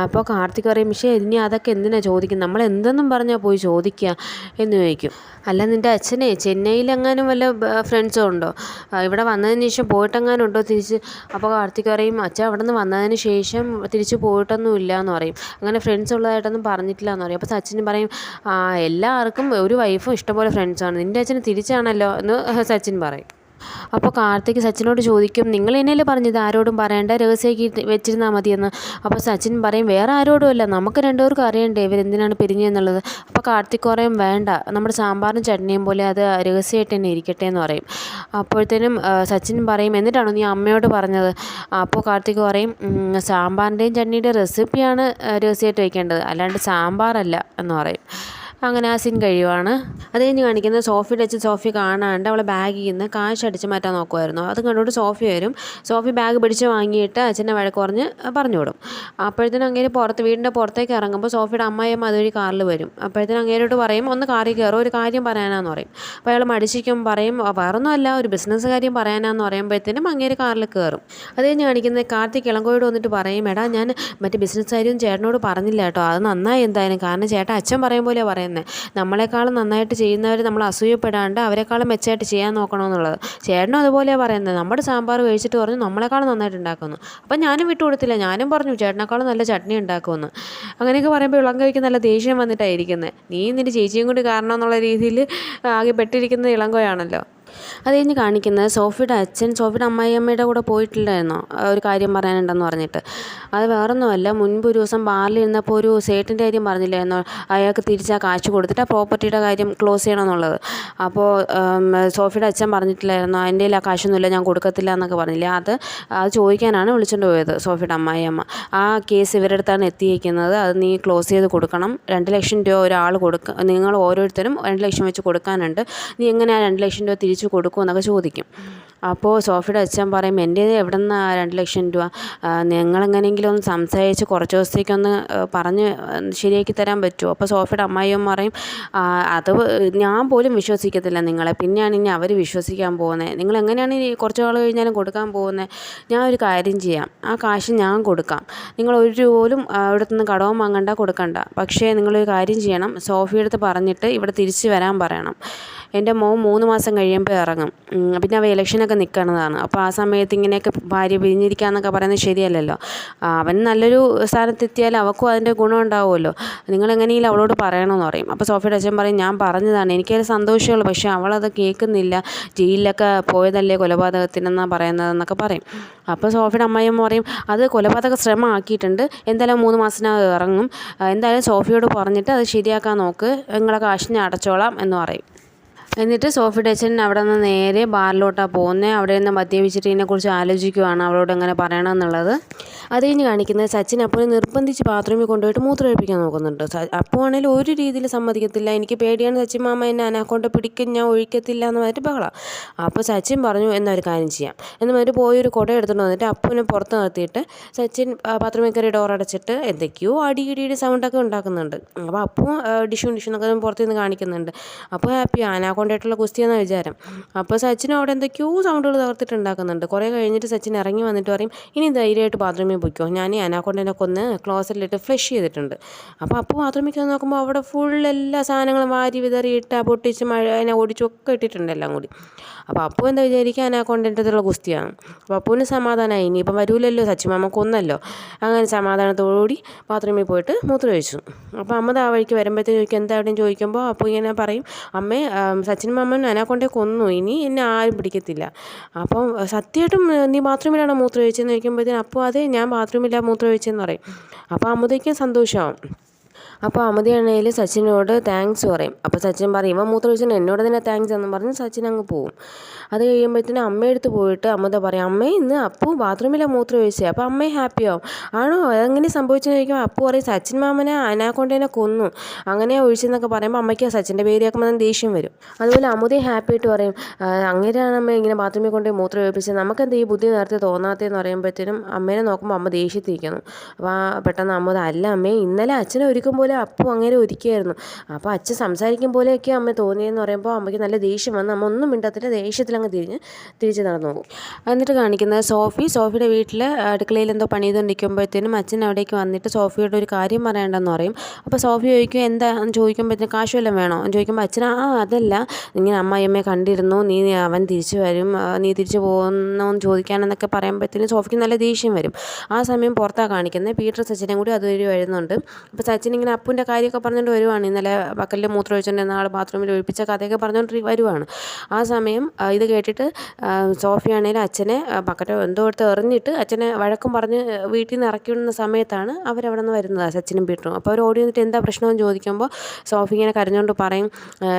അപ്പോൾ കാർത്തിക് പറയും, പക്ഷേ ഇനി അതൊക്കെ എന്തിനാണ് ചോദിക്കുന്നത്, നമ്മൾ എന്തെന്നും പറഞ്ഞാൽ പോയി ചോദിക്കുക എന്ന് ചോദിക്കും. അല്ല നിൻ്റെ അച്ഛനെ ചെന്നൈയിലെങ്ങാനും വല്ല ഫ്രണ്ട്സും ഉണ്ടോ, ഇവിടെ വന്നതിന് ശേഷം പോയിട്ടെങ്ങാനും ഉണ്ടോ തിരിച്ച്? അപ്പോൾ കാർത്തിക് പറയും, അച്ഛൻ അവിടെ നിന്ന് വന്നതിന് ശേഷം തിരിച്ച് പോയിട്ടൊന്നും ഇല്ല എന്ന് പറയും, അങ്ങനെ ഫ്രണ്ട്സ് ഉള്ളതായിട്ടൊന്നും പറഞ്ഞിട്ടില്ല എന്ന് പറയും. അപ്പോൾ സച്ചിൻ പറയും, എല്ലാവർക്കും ഒരു വൈഫും ഇഷ്ടംപോലെ ഫ്രണ്ട്സാണ്, നിൻ്റെ അച്ഛന് തിരിച്ചാണല്ലോ എന്ന് സച്ചിൻ പറയും. അപ്പോൾ കാർത്തിക് സച്ചിനോട് ചോദിക്കും, നിങ്ങൾ എന്നല്ലേ പറഞ്ഞത് ആരോടും പറയേണ്ട, രഹസ്യമാക്കി വെച്ചിരുന്നാൽ മതിയെന്ന്? അപ്പോൾ സച്ചിൻ പറയും, വേറെ ആരോടും അല്ല, നമുക്ക് രണ്ടുപേർക്കും അറിയണ്ടേ ഇവരെന്തിനാണ് പിരിഞ്ഞതെന്നുള്ളത്. അപ്പോൾ കാർത്തിക് പറയും, വേണ്ട, നമ്മുടെ സാമ്പാറും ചട്നിയും പോലെ അത് രഹസ്യമായിട്ട് തന്നെ ഇരിക്കട്ടെ എന്ന് പറയും. അപ്പോഴത്തേനും സച്ചിൻ പറയും, എന്നിട്ടാണോ നീ അമ്മയോട് പറഞ്ഞത്? അപ്പോൾ കാർത്തിക് പറയും, സാമ്പാറിൻ്റെയും ചട്നിയുടെയും റെസിപ്പിയാണ് രഹസ്യമായിട്ട് വയ്ക്കേണ്ടത്, അല്ലാണ്ട് സാമ്പാറല്ല എന്ന് പറയും. അങ്ങനെ ആ സീൻ കഴിയുവാണ്. അത് കഴിഞ്ഞ് കാണിക്കുന്നത് സോഫിയുടെ അച്ഛൻ സോഫി കാണാണ്ട് അവളെ ബാഗിൽ നിന്ന് കാശ് അടിച്ച് മാറ്റാൻ നോക്കുമായിരുന്നു. അത് കണ്ടുകൊണ്ട് സോഫി വരും. സോഫി ബാഗ് പിടിച്ച് വാങ്ങിയിട്ട് അച്ഛനെ വഴക്ക് പറഞ്ഞ് പറഞ്ഞു വിടും. അപ്പോഴത്തേനും അങ്ങേര് വീടിൻ്റെ പുറത്തേക്ക് ഇറങ്ങുമ്പോൾ സോഫിയുടെ അമ്മായിയമ്മ അതുവഴി കാറിൽ വരും. അപ്പോഴത്തേനും അങ്ങേരോട് പറയും, ഒന്ന് കാറിൽ കയറും, ഒരു കാര്യം പറയാനാന്ന് പറയും. അപ്പോൾ അയാൾ മടിച്ചിരിക്കും, പറയും, വേറൊന്നുമല്ല, ഒരു ബിസിനസ് കാര്യം പറയാനാന്ന് പറയുമ്പോഴത്തേനും അങ്ങേര് കാറിൽ കയറും. അത് കഴിഞ്ഞ് കാണിക്കുന്നത് കാർത്തിക് ഇളങ്കോയോട് വന്നിട്ട് പറയും, എടാ ഞാൻ മറ്റേ ബിസിനസ് കാര്യം ചേട്ടനോട് പറഞ്ഞില്ല കേട്ടോ, അത് നന്നായി എന്തായാലും, കാരണം ചേട്ടൻ അച്ഛൻ പറയും പോലെ പറയുന്നത്, നമ്മളെക്കാളും നന്നായിട്ട് ചെയ്യുന്നവർ നമ്മൾ അസൂയപ്പെടാണ്ട് അവരെക്കാളും മെച്ചമായിട്ട് ചെയ്യാൻ നോക്കണമെന്നുള്ളത്. ചേട്ടനും അതുപോലെയാണ് പറയുന്നത്, നമ്മുടെ സാമ്പാർ കഴിച്ചിട്ട് പറഞ്ഞു നമ്മളെക്കാളും നന്നായിട്ട് ഉണ്ടാക്കുന്നു. അപ്പം ഞാനും വിട്ടുകൊടുത്തില്ല, ഞാനും പറഞ്ഞു ചേട്ടനേക്കാളും നല്ല ചട്നി ഉണ്ടാക്കുമെന്ന്. അങ്ങനെയൊക്കെ പറയുമ്പോൾ ഇളങ്കോയ്ക്ക് നല്ല ദേഷ്യം വന്നിട്ടായിരിക്കുന്നത്, നീ നിൻ്റെ ചേച്ചിയും കൂടി കാരണം എന്നുള്ള രീതിയിൽ ആകെ പെട്ടിരിക്കുന്നത് ഇളങ്കോയാണല്ലോ. അത് കഴിഞ്ഞ് കാണിക്കുന്നത് സോഫിയുടെ അച്ഛൻ സോഫിയുടെ അമ്മായിയമ്മയുടെ കൂടെ പോയിട്ടില്ലായിരുന്നോ ഒരു കാര്യം പറയാനുണ്ടെന്ന് പറഞ്ഞിട്ട്. അത് വേറൊന്നുമല്ല, മുൻപ് ഒരു ദിവസം ബാറിൽ ഇരുന്നപ്പോൾ ഒരു സേട്ടിൻ്റെ കാര്യം പറഞ്ഞില്ലായിരുന്നോ, അയാൾക്ക് തിരിച്ചാൽ കാശ് കൊടുത്തിട്ട് ആ പ്രോപ്പർട്ടിയുടെ കാര്യം ക്ലോസ് ചെയ്യണമെന്നുള്ളത്. അപ്പോൾ സോഫിയുടെ അച്ഛൻ പറഞ്ഞിട്ടില്ലായിരുന്നോ, എൻ്റെ കയ്യിൽ ആ കാശൊന്നുമില്ല, ഞാൻ കൊടുക്കത്തില്ല എന്നൊക്കെ പറഞ്ഞില്ലേ. അത് ചോദിക്കാനാണ് വിളിച്ചുകൊണ്ട് പോയത് സോഫിയുടെ അമ്മായിയമ്മ. ആ കേസ് ഇവരുടെ അടുത്താണ് എത്തിയിരിക്കുന്നത്, അത് നീ ക്ലോസ് ചെയ്ത് കൊടുക്കണം, 2 ലക്ഷം രൂപ ഒരാൾ നിങ്ങൾ ഓരോരുത്തരും 2 ലക്ഷം വെച്ച് കൊടുക്കാനുണ്ട്, നീ എങ്ങനെയാണ് 2 ലക്ഷം രൂപ തിരിച്ചു കൊടുക്കുമെന്നൊക്കെ ചോദിക്കും. അപ്പോൾ സോഫിയുടെ അച്ഛൻ പറയും, എൻ്റെ എവിടെ നിന്നാണ് 2 ലക്ഷം രൂപ, നിങ്ങളെങ്ങനെയെങ്കിലും ഒന്ന് സംസാരിച്ച് കുറച്ച് ദിവസത്തേക്കൊന്ന് പറഞ്ഞ് ശരിയാക്കി തരാൻ പറ്റുമോ? അപ്പോൾ സോഫിയുടെ അമ്മായിയമ്മ പറയും, അത് ഞാൻ പോലും വിശ്വസിക്കത്തില്ല നിങ്ങളെ, പിന്നെയാണ് ഇനി അവർ വിശ്വസിക്കാൻ പോകുന്നത്, നിങ്ങൾ എങ്ങനെയാണ് ഇനി കുറച്ച് നാൾ കഴിഞ്ഞാലും കൊടുക്കാൻ പോകുന്നത്? ഞാൻ ഒരു കാര്യം ചെയ്യാം, ആ കാശ് ഞാൻ കൊടുക്കാം, നിങ്ങൾ ഒരു രൂപ പോലും അവിടെ നിന്ന് കടവും വാങ്ങണ്ട, കൊടുക്കണ്ട, പക്ഷേ നിങ്ങളൊരു കാര്യം ചെയ്യണം, സോഫിയുടെ അടുത്ത് പറഞ്ഞിട്ട് ഇവിടെ തിരിച്ച് വരാൻ പറയണം. എൻ്റെ മോൻ 3 മാസം കഴിയുമ്പോൾ ഇറങ്ങും, പിന്നെ അവ ഇലക്ഷനൊക്കെ നിൽക്കുന്നതാണ്, അപ്പോൾ ആ സമയത്ത് ഇങ്ങനെയൊക്കെ ഭാര്യ പിരിഞ്ഞിരിക്കുക എന്നൊക്കെ പറയുന്നത് ശരിയല്ലല്ലോ. അവൻ നല്ലൊരു സ്ഥാനത്തെത്തിയാൽ അവൾക്കും അതിൻ്റെ ഗുണം ഉണ്ടാവുമല്ലോ, നിങ്ങളെങ്ങനെയെങ്കിലും അവളോട് പറയണമെന്ന് പറയും. അപ്പോൾ സോഫിയുടെ അച്ഛൻ പറയും, ഞാൻ പറഞ്ഞതാണ്, എനിക്കത് സന്തോഷമുള്ളൂ, പക്ഷേ അവളത് കേൾക്കുന്നില്ല, ജയിലിലൊക്കെ പോയതല്ലേ കൊലപാതകത്തിനെന്നാണ് പറയുന്നതെന്നൊക്കെ പറയും. അപ്പോൾ സോഫിയുടെ അമ്മായിയമ്മ പറയും, അത് കൊലപാതക ശ്രമം ആക്കിയിട്ടുണ്ട്, എന്തായാലും 3 മാസത്തിനകം ഇറങ്ങും, എന്തായാലും സോഫിയോട് പറഞ്ഞിട്ട് അത് ശരിയാക്കാൻ നോക്ക്, നിങ്ങളെ കാശിനെ അടച്ചോളാം എന്ന് പറയും. എന്നിട്ട് സോഫിയുടെ അച്ഛൻ അവിടെ നിന്ന് നേരെ ബാറിലോട്ടാണ് പോകുന്നത്. അവിടെ നിന്ന് മദ്യപിച്ചിട്ട് ഇതിനെക്കുറിച്ച് ആലോചിക്കുകയാണ് അവളോട് എങ്ങനെ പറയണമെന്നുള്ളത്. അത് കഴിഞ്ഞ് കാണിക്കുന്നത് സച്ചിൻ അപ്പുവിനെ നിർബന്ധിച്ച് ബാത്റൂമിൽ കൊണ്ടുപോയിട്ട് മൂത്രമൊഴിപ്പിക്കാൻ നോക്കുന്നുണ്ട്. അപ്പു ആണെങ്കിൽ ഒരു രീതിയിൽ സമ്മതിക്കത്തില്ല, എനിക്ക് പേടിയാണ് സച്ചിൻ മാമ എന്നെ അനാക്കൊണ്ട് പിടിക്കും, ഞാൻ ഒഴിക്കത്തില്ല എന്ന് പറഞ്ഞിട്ട് ബഹളാം. അപ്പോൾ സച്ചിൻ പറഞ്ഞു, എന്നൊരു കാര്യം ചെയ്യാം എന്ന് പറഞ്ഞിട്ട് പോയൊരു കുട എടുത്തുകൊണ്ട് വന്നിട്ട് അപ്പുവിനെ പുറത്ത് നിർത്തിയിട്ട് സച്ചിൻ ബാത്റൂമിൽ കയറി ഡോർ അടച്ചിട്ട് എന്തൊക്കെയോ അടിയിടിയുടെ സൗണ്ടൊക്കെ ഉണ്ടാക്കുന്നുണ്ട്. അപ്പോൾ അപ്പു ഡിഷുന്നൊക്കെ പുറത്തു നിന്ന് കാണിക്കുന്നുണ്ട്. അപ്പോൾ ഹാപ്പി അനാക്കൊണ്ടായിട്ടുള്ള കുസ്തിയെന്ന വിചാരം. അപ്പോൾ സച്ചിൻ അവിടെ എന്തൊക്കെയോ സൗണ്ടുകൾ തകർത്തിട്ടുണ്ടാക്കുന്നുണ്ട്. കുറേ കഴിഞ്ഞിട്ട് സച്ചിൻ ഇറങ്ങി വന്നിട്ട് പറയും, ഇനി ധൈര്യമായിട്ട് ബാത്റൂമിൽ പൊയ്ക്കോ, ഞാൻ ഈ അനാക്കൊണ്ടേനെ കൊന്ന് ക്ലോസറ്റിലിട്ട് ഫ്ലഷ് ചെയ്തിട്ടുണ്ട്. അപ്പോൾ ബാത്റൂമിൽ ചെന്ന് നോക്കുമ്പോൾ അവിടെ ഫുൾ എല്ലാ സാധനങ്ങളും വാരി വിതറിയിട്ട് പൊട്ടിച്ച് അതിനെ ഓടിച്ചും ഒക്കെ ഇട്ടിട്ടുണ്ട് എല്ലാം കൂടി. അപ്പോൾ അപ്പു എന്താ വിചാരിക്കുക അനാക്കോണ്ടൻ്റെ അടുത്തുള്ള ഗുസ്തിയാണ്. അപ്പോൾ അപ്പുവിന് സമാധാനമായി, ഇനിയിപ്പം വരൂലല്ലോ, സച്ചിമാമ കൊന്നല്ലോ. അങ്ങനെ സമാധാനത്തോടുകൂടി ബാത്റൂമിൽ പോയിട്ട് മൂത്രമൊഴിച്ചു. അപ്പോൾ അമ്മ ആ വഴിക്ക് വരുമ്പോഴത്തേക്ക് ചോദിക്കും എന്താ എവിടെയും ചോദിക്കുമ്പോൾ അപ്പോൾ ഇങ്ങനെ പറയും, അമ്മേ സച്ചിൻ മാമൻ അനാക്കോണ്ടെ കൊന്നു, ഇനി എന്നെ ആരും പിടിക്കത്തില്ല. അപ്പം സത്യമായിട്ടും നീ ബാത്റൂമിലാണോ മൂത്രമൊഴിച്ചതെന്ന് ചോദിക്കുമ്പോഴത്തേനും അപ്പോൾ അതെ ഞാൻ ബാത്റൂമിലാണ് മൂത്രമൊഴിച്ചതെന്ന് പറയും. അപ്പോൾ അമ്മയ്ക്കും സന്തോഷമാവും. അപ്പോൾ അമൃതയാണെങ്കിൽ സച്ചിനോട് താങ്ക്സ് പറയും. അപ്പോൾ സച്ചിൻ പറയും ഇവൻ മൂത്രമൊഴിച്ചിട്ട് എന്നോട് തന്നെ താങ്ക്സ് എന്ന് പറഞ്ഞ് സച്ചിൻ അങ്ങ് പോവും. അത് കഴിയുമ്പോഴത്തേനും അമ്മയെടുത്ത് പോയിട്ട് അമൃത പറയും, അമ്മേ ഇന്ന് അപ്പു ബാത്റൂമിലാണ് മൂത്രമൊഴിച്ചത്. അപ്പോൾ അമ്മയെ ഹാപ്പിയാവും. ആണോ അതെങ്ങനെ സംഭവിച്ചെന്ന് ചോദിക്കുമ്പോൾ അപ്പു പറയും സച്ചിൻ മാമനെ അനാക്കോണ്ടേനെ കൊന്നു, അങ്ങനെയാണ് ഒഴിച്ചെന്നൊക്കെ പറയുമ്പോൾ അമ്മയ്ക്ക് സച്ചിൻ്റെ പേര് കേൾക്കുമ്പോൾ ദേഷ്യം വരും. അതുപോലെ അമുദയും ഹാപ്പി ആയിട്ട് പറയും, അങ്ങനെയാണ് അമ്മ ഇങ്ങനെ ബാത്റൂമിൽ കൊണ്ടുപോയി മൂത്രം ഒഴിപ്പിച്ചത്, നമുക്കെന്താ ഈ ബുദ്ധി നേരത്തെ തോന്നാത്തതെന്ന് പറയുമ്പോഴത്തേനും അമ്മേനെ നോക്കുമ്പോൾ അമ്മ ദേഷ്യത്തിരിക്കുന്നു. അപ്പോൾ പെട്ടെന്ന് അമുദ അല്ല അമ്മേ ഇന്നലെ അച്ഛനെ ഒരുക്കും പോലെ അപ്പു അങ്ങനെ ഒരുക്കിയായിരുന്നു, അപ്പോൾ അച്ഛൻ സംസാരിക്കും പോലെയൊക്കെ അമ്മ തോന്നിയെന്ന് പറയുമ്പോൾ അമ്മയ്ക്ക് നല്ല ദേഷ്യം വന്ന് അമ്മ ഒന്നും മിണ്ടത്തില്ല, ദേഷ്യത്തിലങ്ങ് തിരിച്ച് നടന്നു പോകും. എന്നിട്ട് കാണിക്കുന്നത് സോഫിയുടെ വീട്ടിൽ അടുക്കളയിൽ എന്തോ പണി ചെയ്തുകൊണ്ടിരിക്കുമ്പോഴത്തേനും അച്ഛൻ അവിടേക്ക് വന്നിട്ട് സോഫിയോട് ഒരു കാര്യം പറയണ്ടെന്ന് പറയും. അപ്പോൾ സോഫി ചോദിക്കും എന്താണെന്ന് ചോദിക്കുമ്പോഴത്തേനും കാശ് വല്ലതും വേണോ എന്ന് ചോദിക്കുമ്പോൾ അച്ഛൻ അതല്ല, ഇങ്ങനെ അമ്മായിയമ്മയെ കണ്ടിരുന്നു, അവൻ തിരിച്ചു വരും, നീ തിരിച്ചു പോകുന്നോന്ന് ചോദിക്കാനെന്നൊക്കെ പറയുമ്പോഴത്തേനും സോഫിക്ക് നല്ല ദേഷ്യം വരും. ആ സമയം പുറത്താണ് കാണിക്കുന്നത്, പീറ്റർ സച്ചിനും കൂടി അതുവഴി വരുന്നുണ്ട്. അപ്പോൾ സച്ചിൻ ഇങ്ങനെ അപ്പുവിൻ്റെ കാര്യമൊക്കെ പറഞ്ഞുകൊണ്ട് വരുവാണ്, ഇന്നലെ ബക്കലിൽ മൂത്രം ഒഴിച്ചുകൊണ്ട് ആൾ ബാത്റൂമിൽ ഒഴിപ്പിച്ച കഥയൊക്കെ പറഞ്ഞുകൊണ്ട് വരുവാണ്. ആ സമയം ഇത് കേട്ടിട്ട് സോഫിയാണെങ്കിൽ അച്ഛനെ ബക്കറ്റ് എന്തോ എടുത്ത് എറിഞ്ഞിട്ട് അച്ഛനെ വഴക്കും പറഞ്ഞ് വീട്ടിൽ നിന്ന് ഇറക്കി വിടുന്ന സമയത്താണ് അവരവിടെ നിന്ന് വരുന്നത് സച്ചിനും പീറ്ററും. അപ്പോൾ അവർ ഓടി വന്നിട്ട് എന്താ പ്രശ്നമെന്ന് ചോദിക്കുമ്പോൾ സോഫി ഇങ്ങനെ കരഞ്ഞുകൊണ്ട് പറയും,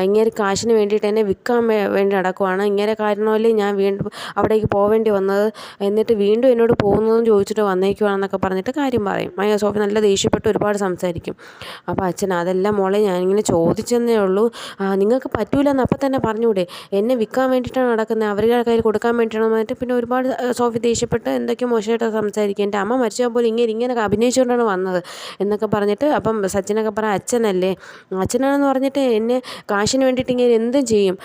ഇങ്ങനെ കാശിന് വേണ്ടിയിട്ട് എന്നെ വിൽക്കാൻ വേണ്ടി നടക്കുവാണ്, ഇങ്ങനെ കാരണമല്ലേ ഞാൻ വീണ്ടും അവിടേക്ക് പോവേണ്ടി വന്നത്, എന്നിട്ട് വീണ്ടും എന്നോട് പോകുന്നതെന്ന് ചോദിച്ചിട്ട് വന്നേക്കുവാണെന്നൊക്കെ പറഞ്ഞിട്ട് കാര്യം പറയും. സോഫി നല്ല ദേഷ്യപ്പെട്ട് ഒരുപാട് സംസാരിക്കും. അപ്പോൾ അച്ഛൻ അതെല്ലാം മോളെ ഞാനിങ്ങനെ ചോദിച്ചെന്നേ ഉള്ളൂ, നിങ്ങൾക്ക് പറ്റൂലെന്ന് അപ്പം തന്നെ പറഞ്ഞൂടെ, എന്നെ വിൽക്കാൻ വേണ്ടിയിട്ടാണ് നടക്കുന്നത്, അവരുടെ കയ്യിൽ കൊടുക്കാൻ വേണ്ടിയിട്ടാണ് പറഞ്ഞിട്ട് പിന്നെ ഒരുപാട് സോഫി ദേഷ്യപ്പെട്ട് എന്തൊക്കെയോ മോശമായിട്ട് സംസാരിക്കും. എൻ്റെ അമ്മ മരിച്ചാൽ പോലും ഇങ്ങനെ അഭിനയിച്ചുകൊണ്ടാണ് വന്നത് എന്നൊക്കെ പറഞ്ഞിട്ട് അപ്പം സച്ചിനൊക്കെ പറയാം അച്ഛനാണെന്ന് പറഞ്ഞിട്ട് എന്നെ കാശിന് വേണ്ടിയിട്ട് ഇങ്ങനെ എന്തും ചെയ്യും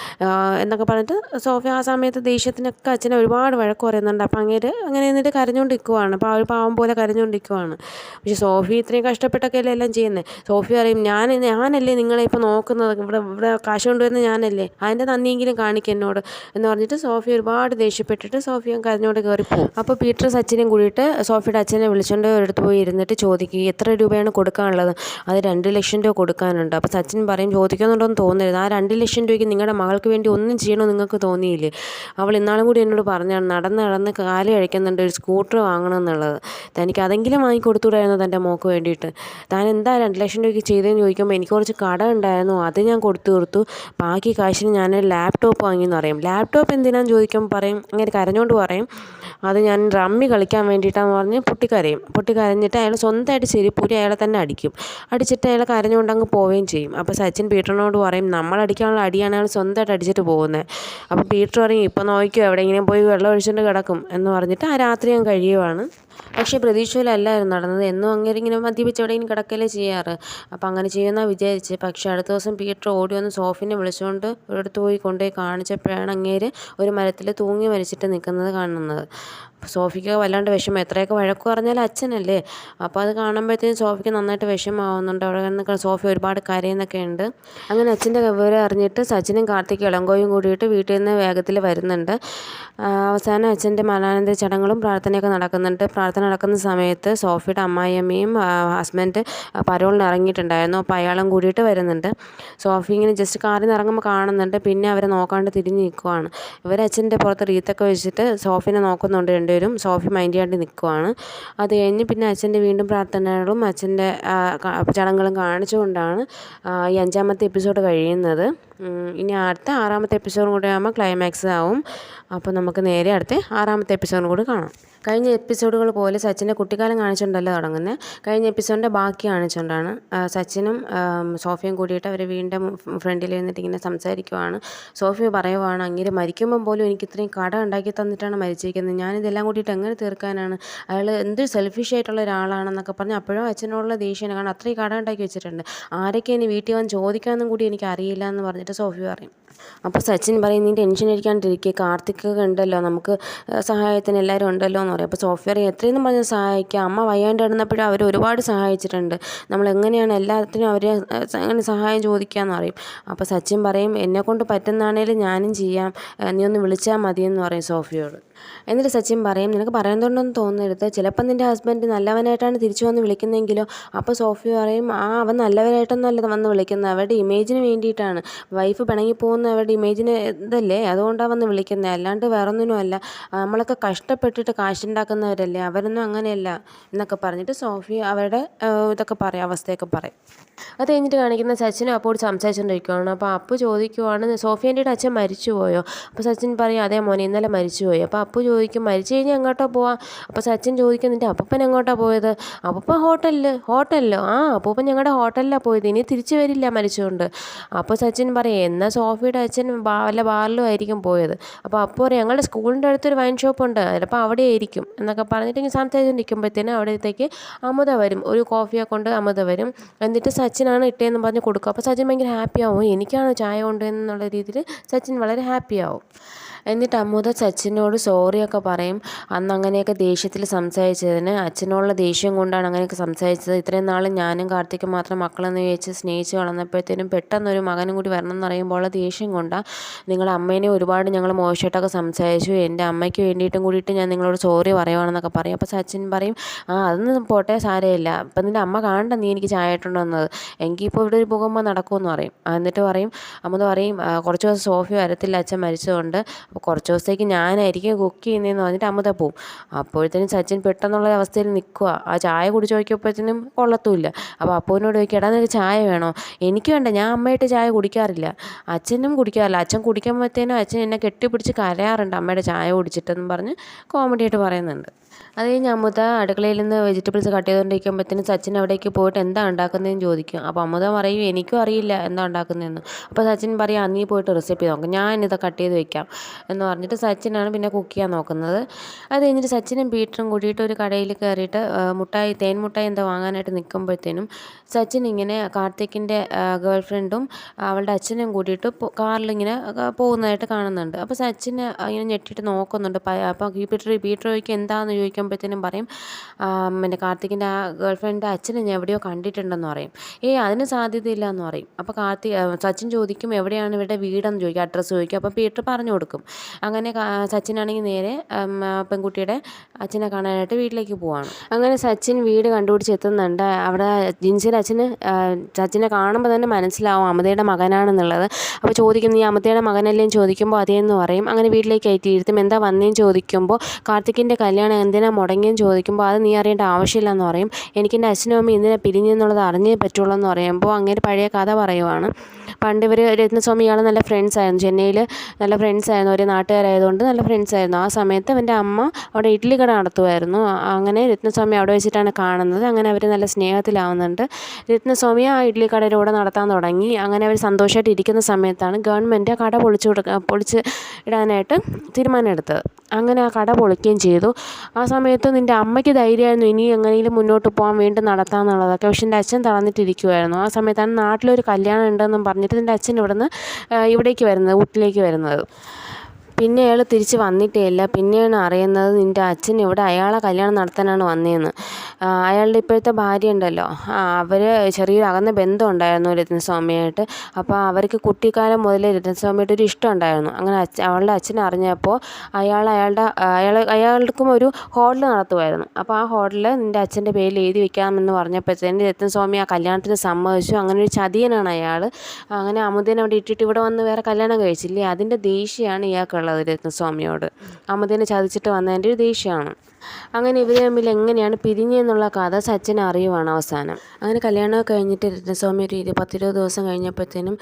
എന്നൊക്കെ പറഞ്ഞിട്ട് സോഫി ആ സമയത്ത് ദേഷ്യത്തിനൊക്കെ അച്ഛനെ ഒരുപാട് വഴക്ക് പറയുന്നുണ്ട്. അപ്പം അങ്ങനെ എന്നിട്ട് കരഞ്ഞുകൊണ്ട് നിൽക്കുവാണ്. അപ്പോൾ ആ ഒരു പാവം പോലെ കരഞ്ഞുകൊണ്ട് നിൽക്കുവാണ്. പക്ഷേ സോഫി ഇത്രയും കഷ്ടപ്പെട്ടൊക്കെ അല്ലേ എല്ലാം ചെയ്യുന്നത്. സോഫി പറയും ഞാനല്ലേ നിങ്ങളെ ഇപ്പോൾ നോക്കുന്നത്, ഇവിടെ കാശ് കൊണ്ടുവരുന്ന ഞാനല്ലേ, അതിൻ്റെ നന്ദിയെങ്കിലും കാണിക്കും എന്നോട് എന്ന് പറഞ്ഞിട്ട് സോഫി ഒരുപാട് ദേഷ്യപ്പെട്ടിട്ട് സോഫിയും കരഞ്ഞോണ്ട് കയറിപ്പോവും. അപ്പോൾ പീറ്റർ സച്ചിനും കൂടിയിട്ട് സോഫിയുടെ അച്ഛനെ വിളിച്ചുകൊണ്ട് ഒരിടത്ത് പോയി ഇരുന്നിട്ട് ചോദിക്കുക എത്ര രൂപയാണ് കൊടുക്കാനുള്ളത്. അത് 2 ലക്ഷം രൂപ കൊടുക്കാനുണ്ട്. അപ്പോൾ സച്ചിൻ പറയും ചോദിക്കുന്നുണ്ടോയെന്ന് തോന്നരുത്, ആ 2 ലക്ഷം രൂപയ്ക്ക് നിങ്ങളുടെ മകൾക്ക് വേണ്ടി ഒന്നും ചെയ്യണമെന്ന് നിങ്ങൾക്ക് തോന്നിയില്ലേ, അവൾ ഇന്നാളും കൂടി എന്നോട് പറഞ്ഞാണ് നടന്ന് കാല് കഴിക്കുന്നുണ്ട്, ഒരു സ്കൂട്ടർ വാങ്ങണം എന്നുള്ളത്, തനിക്ക് അതെങ്കിലും വാങ്ങിക്കൊടുത്തുകൂടായിരുന്നു തൻ്റെ മോൾക്ക് വേണ്ടിയിട്ട്, താൻ എന്താ 2 ലക്ഷം രൂപയ്ക്ക് ചെയ്തതെന്ന് ചോദിക്കുമ്പോൾ എനിക്ക് കുറച്ച് കട ഉണ്ടായിരുന്നു അത് ഞാൻ കൊടുത്തു, ബാക്കി കാശിന് ഞാനൊരു ലാപ്ടോപ്പ് വാങ്ങിയെന്ന് പറയും. ലാപ്ടോപ്പ് എന്തിനാന്ന് ചോദിക്കുമ്പോൾ പറയും, അങ്ങനെ കരഞ്ഞുകൊണ്ട് പറയും അത് ഞാൻ റമ്മി കളിക്കാൻ വേണ്ടിയിട്ടാന്ന് പറഞ്ഞ് പൊട്ടിക്കരഞ്ഞിട്ട് അയാൾ സ്വന്തമായിട്ട് ചെരിപ്പൂരി അയാളെ തന്നെ അടിച്ചിട്ട് അയാൾ കരഞ്ഞുകൊണ്ട് അങ്ങ് പോവുകയും ചെയ്യും. അപ്പോൾ സച്ചിൻ പീറ്ററിനോട് പറയും നമ്മളടിക്കാനുള്ള അടിയാണ് അയാൾ സ്വന്തമായിട്ട് അടിച്ചിട്ട് പോകുന്നത്. അപ്പോൾ പീറ്റർ പറയും ഇപ്പം നോക്കിയോ എവിടെയെങ്കിലും പോയി വെള്ളം ഒഴിച്ചുകൊണ്ട് കിടക്കും എന്ന് പറഞ്ഞിട്ട് ആ രാത്രി ഞാൻ കഴിയുവാണ്. പക്ഷേ പ്രതീക്ഷയിലല്ലായിരുന്നു നടന്നത്, എന്നും അങ്ങനെ ഇങ്ങനെ മദ്യപിച്ച് എവിടെയെങ്കിലും കിടക്കലേ ചെയ്യാറ്. അപ്പോൾ അങ്ങനെ ചെയ്യുമെന്നാണ് വിചാരിച്ച്. പക്ഷേ അടുത്ത ദിവസം പീറ്റർ ഓടി വന്ന് സോഫിനെ വിളിച്ചുകൊണ്ട് ഒരിടത്ത് കൊണ്ടുപോയി കാണിച്ചപ്പോഴാണ് അങ്ങേര് ഒരു മരത്തിൽ തൂങ്ങി മരിച്ചിട്ട് നിൽക്കുന്നത് കാണുന്നത്. സോഫിക്ക് വല്ലാണ്ട് വിഷമം, എത്രയൊക്കെ വഴക്ക് പറഞ്ഞാൽ അച്ഛനല്ലേ. അപ്പോൾ അത് കാണുമ്പോഴത്തേക്കും സോഫിക്ക് നന്നായിട്ട് വിഷമമാവുന്നുണ്ട്. അവിടെ നിന്ന് സോഫി ഒരുപാട് കരയുന്നൊക്കെ ഉണ്ട്. അങ്ങനെ അച്ഛൻ്റെ വിവരം അറിഞ്ഞിട്ട് സച്ചിനും കാർത്തിക് ഇളങ്കോയും കൂടിയിട്ട് വീട്ടിൽ നിന്ന് വേഗത്തിൽ വരുന്നുണ്ട്. അവസാനം അച്ഛൻ്റെ മരണാനന്തര ചടങ്ങുകളും പ്രാർത്ഥനയൊക്കെ നടക്കുന്നുണ്ട്. പ്രാർത്ഥന നടക്കുന്ന സമയത്ത് സോഫിയുടെ അമ്മായിയമ്മയും ഹസ്ബൻഡ് പരോളിന് ഇറങ്ങിയിട്ടുണ്ടായിരുന്നു. അപ്പോൾ അയാളും കൂടിയിട്ട് വരുന്നുണ്ട്. സോഫി ഇങ്ങനെ ജസ്റ്റ് കാറിൽ നിന്ന് ഇറങ്ങുമ്പോൾ കാണുന്നുണ്ട്, പിന്നെ അവരെ നോക്കാണ്ട് തിരിഞ്ഞ് നിൽക്കുവാണ്. അച്ഛൻ്റെ പുറത്ത് റീത്തൊക്കെ വെച്ചിട്ട് സോഫിനെ നോക്കുന്നുണ്ട് രണ്ടുപേരും. സോഫി മൈൻഡ് ചെയ്യാണ്ട് നിൽക്കുവാണ്. അത് കഴിഞ്ഞ് പിന്നെ അച്ഛൻ്റെ വീണ്ടും പ്രാർത്ഥനകളും അച്ഛൻ്റെ ചടങ്ങുകളും കാണിച്ചുകൊണ്ടാണ് ഈ 5ാമത്തെ എപ്പിസോഡ് കഴിയുന്നത്. ഇനി അടുത്ത 6ാമത്തെ എപ്പിസോഡും കൂടെ ആകുമ്പോൾ ക്ലൈമാക്സ് ആവും. അപ്പോൾ നമുക്ക് നേരെ അടുത്ത 6ാമത്തെ എപ്പിസോഡും കൂടി കാണാം. കഴിഞ്ഞ എപ്പിസോഡുകൾ പോലെ സച്ചിൻ്റെ കുട്ടിക്കാലം കാണിച്ചുകൊണ്ടല്ലോ തുടങ്ങുന്നത്. കഴിഞ്ഞ എപ്പിസോഡിൻ്റെ ബാക്കി കാണിച്ചുകൊണ്ടാണ്. സച്ചിനും സോഫിയും കൂടിയിട്ട് അവർ വീണ്ടും ഫ്രണ്ടിൽ ഇരുന്നിട്ട് ഇങ്ങനെ സംസാരിക്കുവാണ്. സോഫി പറയുവാണ് അങ്ങേര് മരിക്കുമ്പം പോലും എനിക്ക് ഇത്രയും കട ഉണ്ടാക്കി തന്നിട്ടാണ് മരിച്ചിരിക്കുന്നത്, ഞാനിതെല്ലാം കൂടിയിട്ട് എങ്ങനെ തീർക്കാനാണ്, അയാൾ എന്ത് സെൽഫിഷ് ആയിട്ടുള്ള ഒരാളാണെന്നൊക്കെ പറഞ്ഞ് അപ്പോഴും അച്ഛനോടുള്ള ദേഷ്യമാണ്, കാരണം അത്രയും കട ഉണ്ടാക്കി വെച്ചിട്ടുണ്ട്, ആരൊക്കെ ഇനി വീട്ടിൽ വന്ന് ചോദിക്കാമെന്നും കൂടി എനിക്ക് അറിയില്ല എന്ന് പറഞ്ഞിട്ട് സോഫി പറയും. അപ്പോൾ സച്ചിൻ പറയും നീ ടെൻഷൻ അടിക്കാണ്ടിരിക്കുക, കാർത്തിക് ഉണ്ടല്ലോ, നമുക്ക് സഹായത്തിന് എല്ലാവരും ഉണ്ടല്ലോ എന്ന് പറയും. അപ്പോൾ സോഫി പറയും എത്രയെന്ന് പറഞ്ഞ് സഹായിക്കുക. അമ്മ വയ്യാണ്ട് കിടന്നപ്പോഴും അവർ ഒരുപാട് സഹായിച്ചിട്ടുണ്ട്. നമ്മളെങ്ങനെയാണ് എല്ലാത്തിനും അവർ അങ്ങനെ സഹായം ചോദിക്കാമെന്ന് പറയും. അപ്പോൾ സച്ചിൻ പറയും, എന്നെക്കൊണ്ട് പറ്റുന്നതാണേലും ഞാനും ചെയ്യാം, നീ ഒന്ന് വിളിച്ചാൽ മതിയെന്ന് പറയും സോഫിയോട്. എന്നിട്ട് സച്ചിൻ പറയും, നിനക്ക് പറയുന്നുണ്ടെന്ന് തോന്നരുത്, ചിലപ്പം നിൻ്റെ ഹസ്ബൻഡ് നല്ലവനായിട്ടാണ് തിരിച്ചു വന്ന് വിളിക്കുന്നതെങ്കിലോ. അപ്പോൾ സോഫി പറയും, അവൻ നല്ലവനായിട്ടൊന്നുമല്ല വന്ന് വിളിക്കുന്നത്, അവരുടെ ഇമേജിന് വേണ്ടിയിട്ടാണ്. വൈഫ് പിണങ്ങി പോകുന്ന അവരുടെ ഇമേജിന് ഇതല്ലേ, അതുകൊണ്ടാണ് വന്ന് വിളിക്കുന്നത്, അല്ലാണ്ട് വേറൊന്നിനും അല്ല. നമ്മളൊക്കെ കഷ്ടപ്പെട്ടിട്ട് കാശുണ്ടാക്കുന്നവരല്ലേ, അവരൊന്നും അങ്ങനെയല്ല എന്നൊക്കെ പറഞ്ഞിട്ട് സോഫി അവരുടെ ഇതൊക്കെ പറയും, അവസ്ഥയൊക്കെ പറയും. അത് കഴിഞ്ഞിട്ട് കാണിക്കുന്ന സച്ചിനും അപ്പോൾ സംസാരിച്ചുകൊണ്ടിരിക്കുകയാണ്. അപ്പോൾ അപ്പു ചോദിക്കുവാണ്, സോഫിയൻ്റെ അച്ഛൻ മരിച്ചുപോയോ? അപ്പോൾ സച്ചിൻ പറയും, അതേ മോനെ ഇന്നലെ മരിച്ചുപോയി. അപ്പോൾ അപ്പു ചോദിക്കും, മരിച്ചു കഴിഞ്ഞാൽ എങ്ങോട്ടോ പോവാം? അപ്പോൾ സച്ചിൻ ചോദിക്കും, നിൻ്റെ അപ്പൂപ്പൻ എങ്ങോട്ടാണ് പോയത്? അപ്പൂപ്പൻ ഹോട്ടലിലോ? അപ്പൂപ്പൻ ഞങ്ങളുടെ ഹോട്ടലിലാണ് പോയത്, ഇനി തിരിച്ചു വരില്ല മരിച്ചുകൊണ്ട്. അപ്പോൾ സച്ചിൻ പറയും, എന്നാൽ സോഫിയുടെ അച്ഛൻ വല്ല ബാറിലും ആയിരിക്കും പോയത്. അപ്പോൾ അപ്പു പറയും, ഞങ്ങളുടെ സ്കൂളിൻ്റെ അടുത്തൊരു വൈൻ ഷോപ്പുണ്ട്, ചിലപ്പോൾ അവിടെ ആയിരിക്കും എന്നൊക്കെ പറഞ്ഞിട്ട് ഇങ്ങനെ സംസാരിച്ചുകൊണ്ടിരിക്കുമ്പോഴത്തേനും അവിടത്തേക്ക് അമുത വരും, ഒരു കോഫിയെ കൊണ്ട് അമുത വരും. എന്നിട്ട് സച്ചിനാണ് ഇട്ടേന്ന് പറഞ്ഞ് കൊടുക്കും. അപ്പോൾ സച്ചിൻ ഭയങ്കര ഹാപ്പിയാവും, എനിക്കാണ് ചായ കൊണ്ടുവന്നുള്ള രീതിയിൽ സച്ചിൻ വളരെ ഹാപ്പിയാവും. എന്നിട്ട് അമുത സച്ചിനോട് സോറിയൊക്കെ പറയും, അന്ന് അങ്ങനെയൊക്കെ ദേഷ്യത്തിൽ സംസാരിച്ചതിന്, അച്ഛനോടുള്ള ദേഷ്യം കൊണ്ടാണ് അങ്ങനെയൊക്കെ സംസാരിച്ചത്. ഇത്രയും നാൾ ഞാനും കാർത്തിക്കും മാത്രം മക്കളെന്ന് വിചാരിച്ച് സ്നേഹിച്ച് വളർന്നപ്പോഴത്തേനും പെട്ടെന്നൊരു മകനും കൂടി വരണം എന്ന് പറയുമ്പോൾ ദേഷ്യം കൊണ്ടാണ്. നിങ്ങളുടെ അമ്മേനെ ഒരുപാട് ഞങ്ങൾ മോശമായിട്ടൊക്കെ സംസാരിച്ചു, എൻ്റെ അമ്മയ്ക്ക് വേണ്ടിയിട്ടും കൂടിയിട്ട് ഞാൻ നിങ്ങളോട് സോറി പറയുവാണെന്നൊക്കെ പറയും. അപ്പോൾ സച്ചിൻ പറയും, അതൊന്നും പോട്ടെ, സാരമില്ല, അപ്പം നിൻ്റെ അമ്മ കാണണ്ട നീ എനിക്ക് ചായ ഇട്ടുകൊണ്ട് വന്നത്, എങ്കിൽ ഇപ്പോൾ ഇവിടെ ഒരു ഭൂകമ്പം നടക്കുമെന്ന് പറയും. എന്നിട്ട് പറയും, അമുത പറയും, കുറച്ച് ദിവസം സോഫി വരത്തില്ല അച്ഛൻ മരിച്ചതുകൊണ്ട്, അപ്പോൾ കുറച്ച് ദിവസത്തേക്ക് ഞാനായിരിക്കും കുക്ക് ചെയ്യുന്നതെന്ന് പറഞ്ഞിട്ട് അമുത പോവും. അപ്പോഴത്തേനും സച്ചിൻ പെട്ടെന്നുള്ള അവസ്ഥയിൽ നിൽക്കുക, ആ ചായ കുടിച്ച് നോക്കിയപ്പോഴത്തേനും കൊള്ളത്തുമില്ല. അപ്പോൾ അപ്പൂവിനോട് ചോദിക്കുക, എടാ നിനക്ക് ചായ വേണോ? എനിക്ക് വേണ്ട, ഞാൻ അമ്മയായിട്ട് ചായ കുടിക്കാറില്ല, അച്ഛനും കുടിക്കാറില്ല, അച്ഛൻ കുടിക്കുമ്പോഴത്തേനും അച്ഛൻ എന്നെ കെട്ടിപ്പിടിച്ച് കരയാറുണ്ട് അമ്മയുടെ ചായ കുടിച്ചിട്ടെന്നും പറഞ്ഞ് കോമഡിയായിട്ട് പറയുന്നുണ്ട്. അത് കഴിഞ്ഞ് അമുത അടുക്കളയിൽ നിന്ന് വെജിറ്റബിൾസ് കട്ട് ചെയ്തുകൊണ്ടിരിക്കുമ്പോഴത്തേനും സച്ചിൻ അവിടേക്ക് പോയിട്ട് എന്താ ഉണ്ടാക്കുന്നതെന്ന് ചോദിക്കും. അപ്പോൾ അമുത പറയും, എനിക്കും അറിയില്ല എന്താ ഉണ്ടാക്കുന്നതെന്ന്. അപ്പോൾ സച്ചിൻ പറയും, നീ പോയിട്ട് റെസിപ്പി നോക്കും, ഞാൻ ഇത് കട്ട് ചെയ്ത് വെക്കാം എന്ന് പറഞ്ഞിട്ട് സച്ചിനാണ് പിന്നെ കുക്ക് ചെയ്യാൻ നോക്കുന്നത്. അത് കഴിഞ്ഞിട്ട് സച്ചിനും പീറ്ററും കൂടിയിട്ട് ഒരു കടയിൽ കയറിയിട്ട് തേൻ മുട്ടായി എന്താ വാങ്ങാനായിട്ട് നിൽക്കുമ്പോഴത്തേനും സച്ചിൻ ഇങ്ങനെ കാർത്തിക്കിൻ്റെ ഗേൾ ഫ്രണ്ടും അവളുടെ അച്ഛനും കൂടിയിട്ട് കാറിലിങ്ങനെ പോകുന്നതായിട്ട് കാണുന്നുണ്ട്. അപ്പോൾ സച്ചിന് ഇങ്ങനെ ഞെട്ടിയിട്ട് നോക്കുന്നുണ്ട്. അപ്പോൾ പീറ്റർ എന്താണെന്ന് ചോദിക്കുമ്പോഴത്തേനും പറയും, പിന്നെ കാർത്തിക്കിൻ്റെ ആ ഗേൾ ഫ്രണ്ടിൻ്റെ അച്ഛനെ ഞാൻ എവിടെയോ കണ്ടിട്ടുണ്ടെന്ന് പറയും. അതിന് സാധ്യതയില്ല എന്ന് പറയും. അപ്പോൾ സച്ചിൻ ചോദിക്കും, എവിടെയാണ് ഇവരുടെ വീടെന്ന് ചോദിക്കും, അഡ്രസ്സ് ചോദിക്കും. അപ്പോൾ പീറ്റർ പറഞ്ഞു കൊടുക്കും. അങ്ങനെ സച്ചിനാണെങ്കിൽ നേരെ പെൺകുട്ടിയുടെ അച്ഛനെ കാണാനായിട്ട് വീട്ടിലേക്ക് പോവാണ്. അങ്ങനെ സച്ചിൻ വീട് കണ്ടുപിടിച്ച് എത്തുന്നുണ്ട്. അവിടെ ജിൻസിയുടെ അച്ഛന് സച്ചിനെ കാണുമ്പോൾ തന്നെ മനസ്സിലാവും അമതയുടെ മകനാണെന്നുള്ളത്. അപ്പോൾ ചോദിക്കും, നീ അമതയുടെ മകനല്ലേ ചോദിക്കുമ്പോൾ അതേന്ന് പറയും. അങ്ങനെ വീട്ടിലേക്ക് കയറ്റിയിരുത്തും. എന്താ വന്നേന്ന് ചോദിക്കുമ്പോൾ കാർത്തിക്കിൻ്റെ കല്യാണം എന്തിനാ മുടങ്ങിയെന്ന് ചോദിക്കുമ്പോൾ അത് നീ അറിയേണ്ട ആവശ്യമില്ലെന്ന് പറയും. എനിക്കെൻ്റെ അച്ഛനും അമ്മയും എന്തിനാ പിരിഞ്ഞെന്നുള്ളത് അറിഞ്ഞേ പറ്റുള്ളൂ എന്ന് പറയുമ്പോൾ അങ്ങനെ പഴയ കഥ പറയുവാണ്. പണ്ട് ഇവർ രത്നസ്വാമി ഇയാൾ നല്ല ഫ്രണ്ട്സായിരുന്നു, ചെന്നൈയിൽ നല്ല ഫ്രണ്ട്സായിരുന്നു, ഒരു നാട്ടുകാരായതുകൊണ്ട് നല്ല ഫ്രണ്ട്സായിരുന്നു. ആ സമയത്ത് അവൻ്റെ അമ്മ അവിടെ ഇഡ്ഡലി കട നടത്തുമായിരുന്നു. അങ്ങനെ രത്നസ്വാമി അവിടെ വെച്ചിട്ടാണ് കാണുന്നത്. അങ്ങനെ അവർ നല്ല സ്നേഹത്തിലാവുന്നുണ്ട്. രത്നസ്വാമി ആ ഇഡ്ഡലി കടയിലൂടെ നടത്താൻ തുടങ്ങി. അങ്ങനെ അവർ സന്തോഷമായിട്ട് ഇരിക്കുന്ന സമയത്താണ് ഗവൺമെൻറ് ആ കട പൊളിച്ച് ഇടാനായിട്ട് തീരുമാനമെടുത്തത്. അങ്ങനെ ആ കട പൊളിക്കുകയും ചെയ്തു. ആ സമയത്ത് നിൻ്റെ അമ്മയ്ക്ക് ധൈര്യമായിരുന്നു ഇനി എങ്ങനെയെങ്കിലും മുന്നോട്ട് പോകാൻ വീണ്ടും നടത്താമെന്നുള്ളതൊക്കെ. പക്ഷേ എൻ്റെ അച്ഛൻ തളർന്നിട്ടിരിക്കുമായിരുന്നു. ആ സമയത്താണ് നാട്ടിലൊരു കല്യാണം ഉണ്ടെന്നും പറഞ്ഞിട്ട് നിൻ്റെ അച്ഛൻ ഇവിടേക്ക് വരുന്നത്, ഊട്ടിലേക്ക് വരുന്നത്. പിന്നെ അയാൾ തിരിച്ച് വന്നിട്ടേ ഇല്ല. പിന്നെയാണ് അറിയുന്നത് നിൻ്റെ അച്ഛൻ ഇവിടെ അയാളെ കല്യാണം നടത്താനാണ് വന്നതെന്ന്. അയാളുടെ ഇപ്പോഴത്തെ ഭാര്യ ഉണ്ടല്ലോ, അവർ ചെറിയൊരു അകന്ന ബന്ധം ഉണ്ടായിരുന്നു രത്നസ്വാമിയായിട്ട്. അപ്പോൾ അവർക്ക് കുട്ടിക്കാലം മുതലേ രത്നസ്വാമിയായിട്ട് ഒരു ഇഷ്ടം ഉണ്ടായിരുന്നു. അങ്ങനെ അവളുടെ അച്ഛൻ അറിഞ്ഞപ്പോൾ അയാൾക്കും ഒരു ഹോട്ടൽ നടത്തുമായിരുന്നു. അപ്പോൾ ആ ഹോട്ടലിൽ നിൻ്റെ അച്ഛൻ്റെ പേരിൽ എഴുതി വെക്കാമെന്ന് പറഞ്ഞപ്പോഴത്തേന് രത്നസ്വാമി ആ കല്യാണത്തിന് സമ്മതിച്ചു. അങ്ങനെ ഒരു ചതിയനാണ് അയാൾ. അങ്ങനെ അമുദേനെ അവിടെ ഇട്ടിട്ട് ഇവിടെ വന്ന് വേറെ കല്യാണം കഴിച്ചില്ലേ, അതിൻ്റെ ദേഷ്യമാണ് ഇയാൾക്കുള്ളത് രത്നസ്വാമിയോട്. അമുദേനെ ചതിച്ചിട്ട് വന്നതിൻ്റെ ഒരു ദേഷ്യമാണ്. അങ്ങനെ ഇവർ തമ്മിൽ എങ്ങനെയാണ് പിരിഞ്ഞെന്നുള്ള കഥ സച്ചിൻ അറിയുവാണ് അവസാനം. അങ്ങനെ കല്യാണമൊക്കെ കഴിഞ്ഞിട്ട് രത്നസ്വാമി ഒരു 10-20 ദിവസം കഴിഞ്ഞപ്പോഴത്തേനും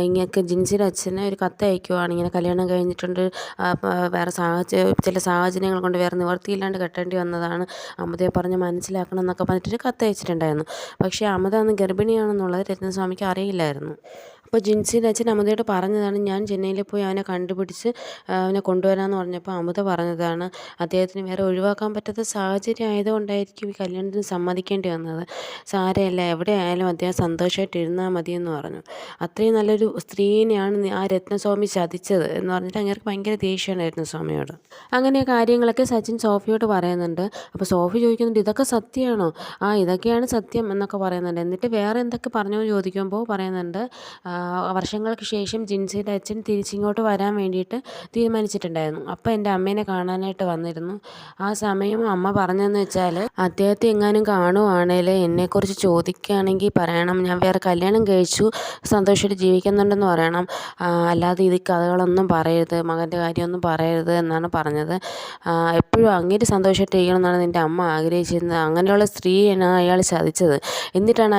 ഇങ്ങനെ ജിൻസിയുടെ അച്ഛന് ഒരു കത്ത് അയക്കുവാണ്. ഇങ്ങനെ കല്യാണം കഴിഞ്ഞിട്ടുണ്ട്, വേറെ ചില സാഹചര്യങ്ങൾ കൊണ്ട് വേറെ നിവർത്തിയില്ലാണ്ട് കെട്ടേണ്ടി വന്നതാണ്, അമുദയെ പറഞ്ഞ് മനസ്സിലാക്കണം എന്നൊക്കെ പറഞ്ഞിട്ടൊരു കത്ത് അയച്ചിട്ടുണ്ടായിരുന്നു. പക്ഷേ അമുദ അന്ന് ഗർഭിണിയാണെന്നുള്ളത് രത്നസ്വാമിക്ക് അറിയില്ലായിരുന്നു. അപ്പോൾ ജിൻസിയുടെ അച്ഛൻ അമുതയോട് പറഞ്ഞതാണ്, ഞാൻ ചെന്നൈയിൽ പോയി അവനെ കണ്ടുപിടിച്ച് അവനെ കൊണ്ടുവരാമെന്ന് പറഞ്ഞപ്പോൾ അമുത പറഞ്ഞതാണ് അദ്ദേഹത്തിന് വേറെ ഒഴിവാക്കാൻ പറ്റാത്ത സാഹചര്യം ആയതുകൊണ്ടായിരിക്കും ഈ കല്യാണത്തിന് സമ്മതിക്കേണ്ടി വന്നത്. സാരമില്ല, എവിടെ ആയാലും അദ്ദേഹം സന്തോഷമായിട്ട് ഇരുന്നാൽ മതിയെന്ന് പറഞ്ഞു. അത്രയും നല്ലൊരു സ്ത്രീയെയാണ് ആ രത്നസ്വാമി ചതിച്ചത് എന്ന് പറഞ്ഞിട്ട് അങ്ങേർക്ക് ഭയങ്കര ദേഷ്യമാണ് രത്നസ്വാമിയോട്. അങ്ങനെ കാര്യങ്ങളൊക്കെ സച്ചിൻ സോഫിയോട് പറയുന്നുണ്ട്. അപ്പോൾ സോഫി ചോദിക്കുന്നുണ്ട്, ഇതൊക്കെ സത്യമാണോ? ഇതൊക്കെയാണ് സത്യം എന്നൊക്കെ പറയുന്നുണ്ട്. എന്നിട്ട് വേറെ എന്തൊക്കെ പറഞ്ഞു ചോദിക്കുമ്പോൾ പറയുന്നുണ്ട്, വർഷങ്ങൾക്ക് ശേഷം ജിൻസിയുടെ അച്ഛൻ തിരിച്ചിങ്ങോട്ട് വരാൻ വേണ്ടിയിട്ട് തീരുമാനിച്ചിട്ടുണ്ടായിരുന്നു. അപ്പോൾ എൻ്റെ അമ്മേനെ കാണാനായിട്ട് വന്നിരുന്നു. ആ സമയം അമ്മ പറഞ്ഞതെന്ന് വെച്ചാൽ, അദ്ദേഹത്തെ എങ്ങാനും കാണുവാണെങ്കിൽ എന്നെക്കുറിച്ച് ചോദിക്കുകയാണെങ്കിൽ പറയണം, ഞാൻ വേറെ കല്യാണം കഴിച്ചു സന്തോഷമായിട്ട് ജീവിക്കുന്നുണ്ടെന്ന് പറയണം, അല്ലാതെ ഇത് കഥകളൊന്നും പറയരുത്, മകൻ്റെ കാര്യമൊന്നും പറയരുത് എന്നാണ് പറഞ്ഞത്. എപ്പോഴും അങ്ങേര് സന്തോഷമായിട്ട് ഇരിക്കണമെന്നാണ് നിൻ്റെ അമ്മ ആഗ്രഹിച്ചിരുന്നത്. അങ്ങനെയുള്ള സ്ത്രീയാണ് അയാൾ ചതിച്ചത്. എന്നിട്ടാണ്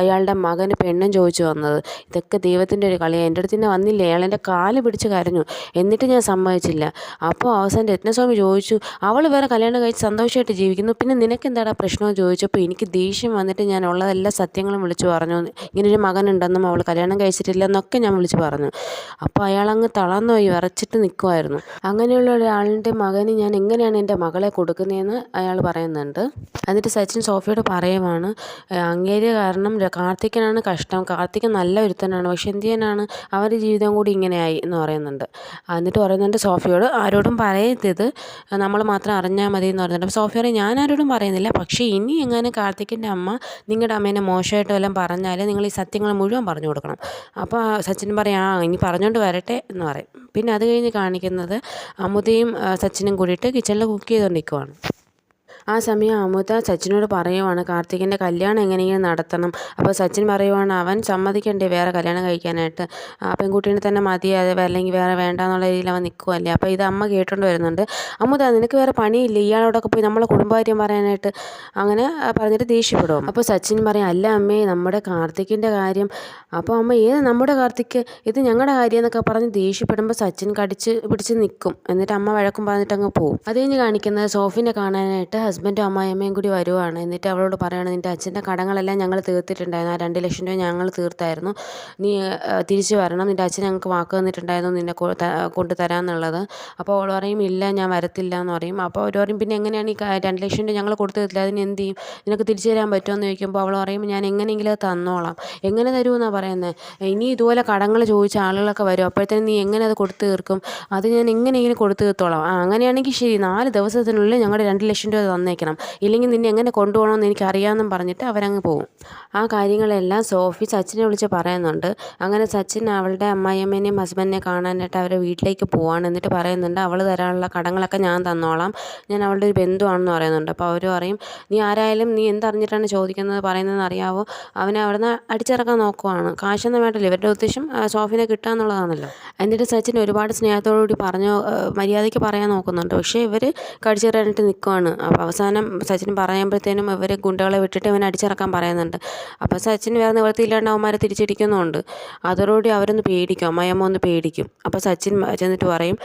അയാളുടെ മകന് പെണ്ണും ചോദിച്ചു വന്നത്. ഇതൊക്കെ ദൈവത്തിൻ്റെ ഒരു കളിയാണ്. എൻ്റെ അടുത്ത് തന്നെ വന്നില്ലേ, അയാൾ എൻ്റെ കാല് പിടിച്ച് കരഞ്ഞു, എന്നിട്ട് ഞാൻ സമ്മതിച്ചില്ല. അപ്പോൾ അവസാനം രത്നസ്വാമി ചോദിച്ചു, അവൾ വേറെ കല്യാണം കഴിച്ച് സന്തോഷമായിട്ട് ജീവിക്കുന്നു, പിന്നെ നിനക്കെന്താടാ പ്രശ്നമെന്ന് ചോദിച്ചപ്പോൾ എനിക്ക് ദേഷ്യം വന്നിട്ട് ഞാൻ ഉള്ളതെല്ലാ സത്യങ്ങളും വിളിച്ചു പറഞ്ഞു. ഇങ്ങനൊരു മകനുണ്ടെന്നും അവൾ കല്യാണം കഴിച്ചിട്ടില്ലെന്നൊക്കെ ഞാൻ വിളിച്ചു പറഞ്ഞു. അപ്പോൾ അയാളങ്ങ് തളർന്നു പോയി, വിറച്ചിട്ട് നിൽക്കുമായിരുന്നു. അങ്ങനെയുള്ള ഒരാളുടെ മകന് ഞാൻ എങ്ങനെയാണ് എൻ്റെ മകളെ കൊടുക്കുന്നതെന്ന് അയാൾ പറയുന്നുണ്ട്. എന്നിട്ട് സച്ചിൻ സോഫിയോട് പറയുവാണ്, അങ്ങേര് കാരണം കാർത്തികനാണ് കഷ്ടം, കാർത്തികൻ നല്ല ഒരുത്തനാണ്, പക്ഷെ എന്ത് ചെയ്യാനാണ് അവരുടെ ജീവിതം കൂടി ഇങ്ങനെയായി എന്ന് പറയുന്നുണ്ട്. എന്നിട്ട് പറയുന്നുണ്ട് സോഫിയോട്, ആരോടും പറയരുത്, നമ്മൾ മാത്രം അറിഞ്ഞാൽ മതി എന്ന് പറയുന്നുണ്ട്. അപ്പോൾ സോഫിയ പറയും, ഞാൻ ആരോടും പറയുന്നില്ല, പക്ഷേ ഇനി എങ്ങനെ കാർത്തിക്കിൻ്റെ അമ്മ നിങ്ങളുടെ അമ്മേനെ മോശമായിട്ട് വല്ലതും പറഞ്ഞാൽ നിങ്ങൾ ഈ സത്യങ്ങൾ മുഴുവൻ പറഞ്ഞു കൊടുക്കണം. അപ്പോൾ സച്ചിൻ പറയും, ഇനി പറഞ്ഞുകൊണ്ട് വരട്ടെ എന്ന് പറയും. പിന്നെ അത് കഴിഞ്ഞ് കാണിക്കുന്നത് അമുദയും സച്ചിനും കൂടിയിട്ട് കിച്ചണിൽ കുക്ക് ചെയ്തുകൊണ്ടിരിക്കുവാണ്. ആ സമയം അമുത സച്ചിനോട് പറയുവാണ്, കാർത്തികിൻ്റെ കല്യാണം എങ്ങനെയെങ്കിലും നടത്തണം. അപ്പോൾ സച്ചിൻ പറയുവാണ്, അവൻ സമ്മതിക്കണ്ടേ വേറെ കല്യാണം കഴിക്കാനായിട്ട്, ആ പെൺകുട്ടീനെ തന്നെ മതി, അത് അല്ലെങ്കിൽ വേറെ വേണ്ട എന്നുള്ള രീതിയിൽ അവൻ നിൽക്കുമല്ലേ. അപ്പോൾ ഇത് അമ്മ കേട്ടുകൊണ്ട് വരുന്നുണ്ട്. അമുത, നിനക്ക് വേറെ പണിയില്ല ഇയാളോടൊക്കെ പോയി നമ്മളെ കുടുംബകാര്യം പറയാനായിട്ട്, അങ്ങനെ പറഞ്ഞിട്ട് ദേഷ്യപ്പെടും. അപ്പോൾ സച്ചിൻ പറയും, അല്ല അമ്മേ, നമ്മുടെ കാർത്തികിൻ്റെ കാര്യം. അപ്പോൾ അമ്മ, ഏത് നമ്മുടെ കാർത്തിക്, ഇത് ഞങ്ങളുടെ കാര്യം എന്നൊക്കെ പറഞ്ഞ് ദേഷ്യപ്പെടുമ്പോൾ സച്ചിൻ കടിച്ച് പിടിച്ച് നിൽക്കും. എന്നിട്ട് അമ്മ വഴക്കും പറഞ്ഞിട്ട് അങ്ങ് പോകും. അത് കഴിഞ്ഞ് കാണിക്കുന്നത് സോഫിനെ കാണാനായിട്ട് ഹസ്ബൻഡും അമ്മായിയമ്മയും കൂടി വരുവാണ്. എന്നിട്ട് അവളോട് പറയുകയാണ്, നിൻ്റെ അച്ഛൻ്റെ കടങ്ങളെല്ലാം ഞങ്ങൾ തീർത്തിട്ടുണ്ടായിരുന്നു, ആ 2 ലക്ഷം രൂപ ഞങ്ങൾ തീർത്തായിരുന്നു, നീ തിരിച്ച് വരണം, നിൻ്റെ അച്ഛൻ ഞങ്ങൾക്ക് വാക്ക് തന്നിട്ടുണ്ടായിരുന്നു നിന്നെ കൊണ്ടുതരാമെന്നുള്ളത്. അപ്പോൾ അവൾ പറയും, ഇല്ല ഞാൻ വരത്തില്ല എന്ന് പറയും. അപ്പോൾ അവർ പറയും, പിന്നെ എങ്ങനെയാണ് ഈ 2 ലക്ഷം രൂപ ഞങ്ങൾ കൊടുത്തു തരില്ല, അതിന് എന്ത് ചെയ്യും, നിനക്ക് തിരിച്ചു തരാൻ പറ്റുമോ എന്ന് ചോദിക്കുമ്പോൾ അവൾ പറയും, ഞാൻ എങ്ങനെയെങ്കിലും അത് തന്നോളാം. എങ്ങനെ തരുമെന്നാണ് പറയുന്നത്, ഇനി ഇതുപോലെ കടങ്ങൾ ചോദിച്ച ആളുകളൊക്കെ വരും, അപ്പോഴത്തേനും നീ എങ്ങനെ അത് കൊടുത്തു തീർക്കും, അത് ഞാൻ എങ്ങനെയെങ്കിലും കൊടുത്തു തീർത്തോളാം. അങ്ങനെയാണെങ്കിൽ ശരി, 4 ദിവസത്തിനുള്ളിൽ ഞങ്ങളുടെ 2 ലക്ഷം രൂപ തന്നേക്കണം, ഇല്ലെങ്കിൽ നിന്നെ എങ്ങനെ കൊണ്ടുപോകണമെന്ന് എനിക്കറിയാമെന്നും പറഞ്ഞിട്ട് അവരങ്ങ് പോകും. ആ കാര്യങ്ങളെല്ലാം സോഫി സച്ചിനെ വിളിച്ച് പറയുന്നുണ്ട്. അങ്ങനെ സച്ചിൻ അവളുടെ അമ്മായിയമ്മേനെയും ഹസ്ബൻഡിനെ കാണാനായിട്ട് അവരുടെ വീട്ടിലേക്ക് പോവാണ്. എന്നിട്ട് പറയുന്നുണ്ട്, അവൾ തരാനുള്ള കടങ്ങളൊക്കെ ഞാൻ തന്നോളാം, ഞാൻ അവളുടെ ഒരു ബന്ധുവാണെന്ന് പറയുന്നുണ്ട്. അപ്പോൾ അവർ പറയും, നീ ആരായാലും നീ എന്തറിഞ്ഞിട്ടാണ് ചോദിക്കുന്നത് പറയുന്നതെന്ന് അറിയാവോ, അവനെ അവിടെ നിന്ന് അടിച്ചിറക്കാൻ നോക്കുവാണ്, കാശൊന്നും വേണ്ടല്ലോ, ഇവരുടെ ഉദ്ദേശം സോഫിനെ കിട്ടുക എന്നുള്ളതാണല്ലോ. എന്നിട്ട് സച്ചിൻ ഒരുപാട് സ്നേഹത്തോടുകൂടി മര്യാദയ്ക്ക് പറയാൻ നോക്കുന്നുണ്ട്, പക്ഷേ ഇവർ കടിച്ചിറാനായിട്ട് നിൽക്കുവാണ്. അപ്പോൾ അവസാനം സച്ചിൻ പറയുമ്പോഴത്തേനും ഇവർ ഗുണ്ടകളെ വിട്ടിട്ട് ഇവനെ അടിച്ചിറക്കാൻ പറയുന്നുണ്ട്. അപ്പോൾ സച്ചിൻ വേറെ നിവൃത്തിയില്ലാണ്ട് അവന്മാരെ തിരിച്ചിടിക്കുന്നുണ്ട്. അതോടുകൂടി അവരൊന്ന് പേടിക്കും, അമ്മായിയമ്മ ഒന്ന് പേടിക്കും. അപ്പോൾ സച്ചിൻ ചെന്നിട്ട് പറയും,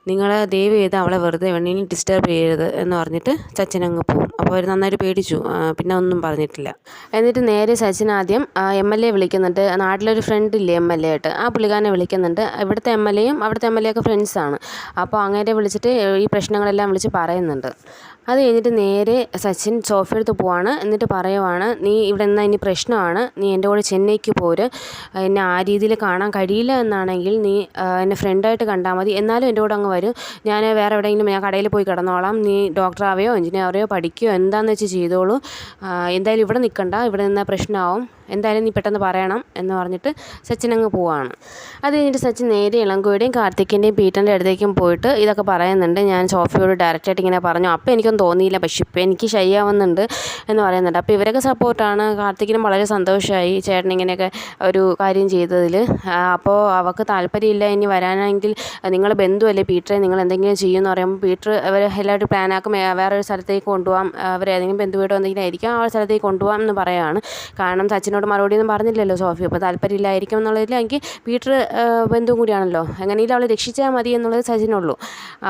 നിങ്ങൾ ദയവ് ചെയ്ത് അവളെ വെറുതെ വേണമെങ്കിൽ ഡിസ്റ്റർബ് ചെയ്യരുത് എന്ന് പറഞ്ഞിട്ട് സച്ചിൻ അങ്ങ് പോകും. അപ്പോൾ അവർ നന്നായിട്ട് പേടിച്ചു, പിന്നെ ഒന്നും പറഞ്ഞിട്ടില്ല. എന്നിട്ട് നേരെ സച്ചിൻ ആദ്യം MLA വിളിക്കുന്നുണ്ട്. നാട്ടിലൊരു ഫ്രണ്ട് ഇല്ലേ MLA ആയിട്ട്, ആ പുള്ളിക്കാരനെ വിളിക്കുന്നുണ്ട്. ഇവിടുത്തെ MLAയും അവിടുത്തെ MLA ഒക്കെ ഫ്രണ്ട്സാണ്. അപ്പോൾ അങ്ങനെ വിളിച്ചിട്ട് ഈ പ്രശ്നങ്ങളെല്ലാം വിളിച്ച് പറയുന്നുണ്ട്. അത് കഴിഞ്ഞിട്ട് നേരെ സച്ചിൻ സോഫിയെടുത്ത് പോവാണ്. എന്നിട്ട് പറയുവാണ്, നീ ഇവിടെ നിന്നാൽ ഇനി പ്രശ്നമാണ്, നീ എൻ്റെ കൂടെ ചെന്നൈക്ക് പോര്, എന്നെ ആ രീതിയിൽ കാണാൻ കഴിയില്ല എന്നാണെങ്കിൽ നീ എന്നെ ഫ്രണ്ടായിട്ട് കണ്ടാൽ മതി, എന്നാലും എൻ്റെ കൂടെ അങ്ങ് വരും, ഞാൻ വേറെ എവിടെയെങ്കിലും ഞാൻ കടയിൽ പോയി കിടന്നോളാം, നീ ഡോക്ടറാവുകയോ എഞ്ചിനീയറാവുകയോ പഠിക്കുകയോ എന്താണെന്ന് വെച്ച് ചെയ്തോളൂ, എന്തായാലും ഇവിടെ നിൽക്കണ്ട, ഇവിടെ നിന്നാൽ പ്രശ്നമാവും, എന്തായാലും നീ പെട്ടെന്ന് പറയണം എന്ന് പറഞ്ഞിട്ട് സച്ചിൻ അങ്ങ് പോവാണ്. അത് കഴിഞ്ഞിട്ട് സച്ചിൻ നേരെ ഇളങ്കോയുടെയും കാർത്തിക്കിൻ്റെയും പീറ്ററിൻ്റെ അടുത്തേക്കും പോയിട്ട് ഇതൊക്കെ പറയുന്നുണ്ട്. ഞാൻ സോഫിയോട് ഡയറക്റ്റായിട്ട് ഇങ്ങനെ പറഞ്ഞു, അപ്പോൾ എനിക്കൊന്നും തോന്നിയില്ല, പക്ഷേ ഇപ്പോൾ എനിക്ക് ശരിയാവുന്നുണ്ട് എന്ന് പറയുന്നുണ്ട്. അപ്പോൾ ഇവരൊക്കെ സപ്പോർട്ടാണ്. കാർത്തിക്കിനും വളരെ സന്തോഷമായി ചേട്ടൻ ഇങ്ങനെയൊക്കെ ഒരു കാര്യം ചെയ്തതിൽ. അപ്പോൾ അവൾക്ക് താല്പര്യമില്ല ഇനി വരാനെങ്കിൽ, നിങ്ങൾ ബന്ധുവല്ലേ പീറ്ററെ, നിങ്ങൾ എന്തെങ്കിലും ചെയ്യുമെന്ന് പറയുമ്പോൾ പീറ്റർ അവർ എല്ലാവരും പ്ലാനാക്കും, വേറൊരു സ്ഥലത്തേക്ക് കൊണ്ടുപോകാം, അവരേതെങ്കിലും ബന്ധുവീടോ എന്തെങ്കിലും ആയിരിക്കും, ആ സ്ഥലത്തേക്ക് കൊണ്ടുപോകാം എന്ന് പറയുകയാണ്. കാരണം സച്ചിനോട് മറുപടിയൊന്നും പറഞ്ഞില്ലല്ലോ സോഫി, അപ്പോൾ താല്പര്യമില്ലായിരിക്കും എന്നുള്ളതിൽ എനിക്ക് പീറ്റർ ബന്ധുവും കൂടിയാണല്ലോ, എങ്ങനെയും അവളെ രക്ഷിച്ചാൽ മതി എന്നുള്ളത് സച്ചിനുള്ളൂ.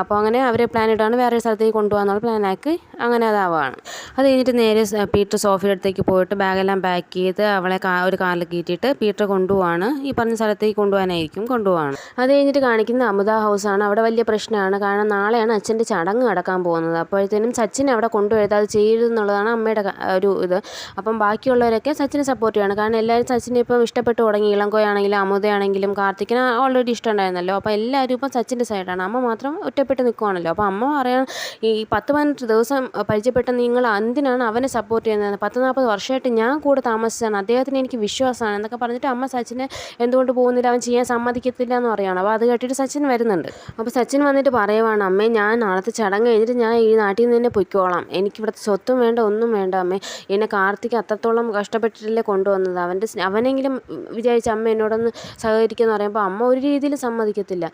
അപ്പോൾ അങ്ങനെ അവർ പ്ലാൻ ഇട്ടാണ് വേറൊരു സ്ഥലത്തേക്ക് കൊണ്ടുപോകാമെന്നുള്ള പ്ലാൻ പ്ലാനാക്കി അങ്ങനെ അതാവുകയാണ്. അത് കഴിഞ്ഞിട്ട് നേരെ പീറ്റർ സോഫിയുടെ അടുത്തേക്ക് പോയിട്ട് ബാഗെല്ലാം പാക്ക് ചെയ്ത് അവളെ ഒരു കാറിൽ കയറ്റിയിട്ട് പീറ്റർ കൊണ്ടുപോവാണ്. ഈ പറഞ്ഞ സ്ഥലത്തേക്ക് കൊണ്ടുപോവാണ്. അത് കഴിഞ്ഞിട്ട് കാണിക്കുന്ന അമുദ ഹൗസാണ്. അവിടെ വലിയ പ്രശ്നമാണ്. കാരണം നാളെയാണ് അച്ഛൻ്റെ ചടങ്ങ് നടക്കാൻ പോകുന്നത്. അപ്പോഴത്തേനും സച്ചിനെ അവിടെ കൊണ്ടുവരുന്നത് അത് ചെയ്യരുതെന്നുള്ളതാണ് അമ്മയുടെ ഒരു ഇത്. അപ്പം ബാക്കിയുള്ളവരൊക്കെ സച്ചിനെ സപ്പോർട്ട് ചെയ്യണം. കാരണം എല്ലാവരും സച്ചിനെ ഇപ്പം ഇഷ്ടപ്പെട്ട് തുടങ്ങി. ഇളങ്കോയാണെങ്കിലും അമുദയാണെങ്കിലും കാർത്തിക്കിന് ഓൾറെഡി ഇഷ്ടമുണ്ടായിരുന്നല്ലോ. അപ്പോൾ എല്ലാവരും ഇപ്പം സച്ചിൻ്റെ സൈഡാണ്. അമ്മ മാത്രം ഒറ്റപ്പെട്ട് നിൽക്കുവാണല്ലോ. അപ്പോൾ അമ്മ പറയാൻ ഈ 10-15 ദിവസം പരിചയപ്പെട്ട നിങ്ങൾ എന്തിനാണ് അവനെ സപ്പോർട്ട് ചെയ്യുന്നത്? 30-40 വർഷമായിട്ട് ഞാൻ കൂടെ താമസിച്ചാണ്, അദ്ദേഹത്തിന് എനിക്ക് വിശ്വാസമാണ് എന്നൊക്കെ പറഞ്ഞിട്ട് അമ്മ സച്ചിനെ എന്തുകൊണ്ട് പോകുന്നില്ല, അവൻ ചെയ്യാൻ സമ്മതിക്കത്തില്ല എന്ന് പറയുകയാണ്. അപ്പോൾ അത് കേട്ടിട്ട് സച്ചിൻ വരുന്നുണ്ട്. അപ്പോൾ സച്ചിൻ വന്നിട്ട് പറയുവാണ്, അമ്മേ ഞാൻ നാളത്തെ ചടങ്ങ് കഴിഞ്ഞിട്ട് ഞാൻ ഈ നാട്ടിൽ നിന്ന് തന്നെ പൊയ്ക്കോളാം, എനിക്കിവിടുത്തെ സ്വത്തും വേണ്ട ഒന്നും വേണ്ട അമ്മേ, എന്നെ കാർത്തിക് അത്രത്തോളം കഷ്ടപ്പെട്ടിട്ടല്ലേ കൊണ്ടുവന്നത്, അവനെങ്കിലും വിചാരിച്ച അമ്മ എന്നോടൊന്ന് സഹകരിക്കുമെന്ന് പറയുമ്പോൾ അമ്മ ഒരു രീതിയിൽ സമ്മതിക്കത്തില്ല.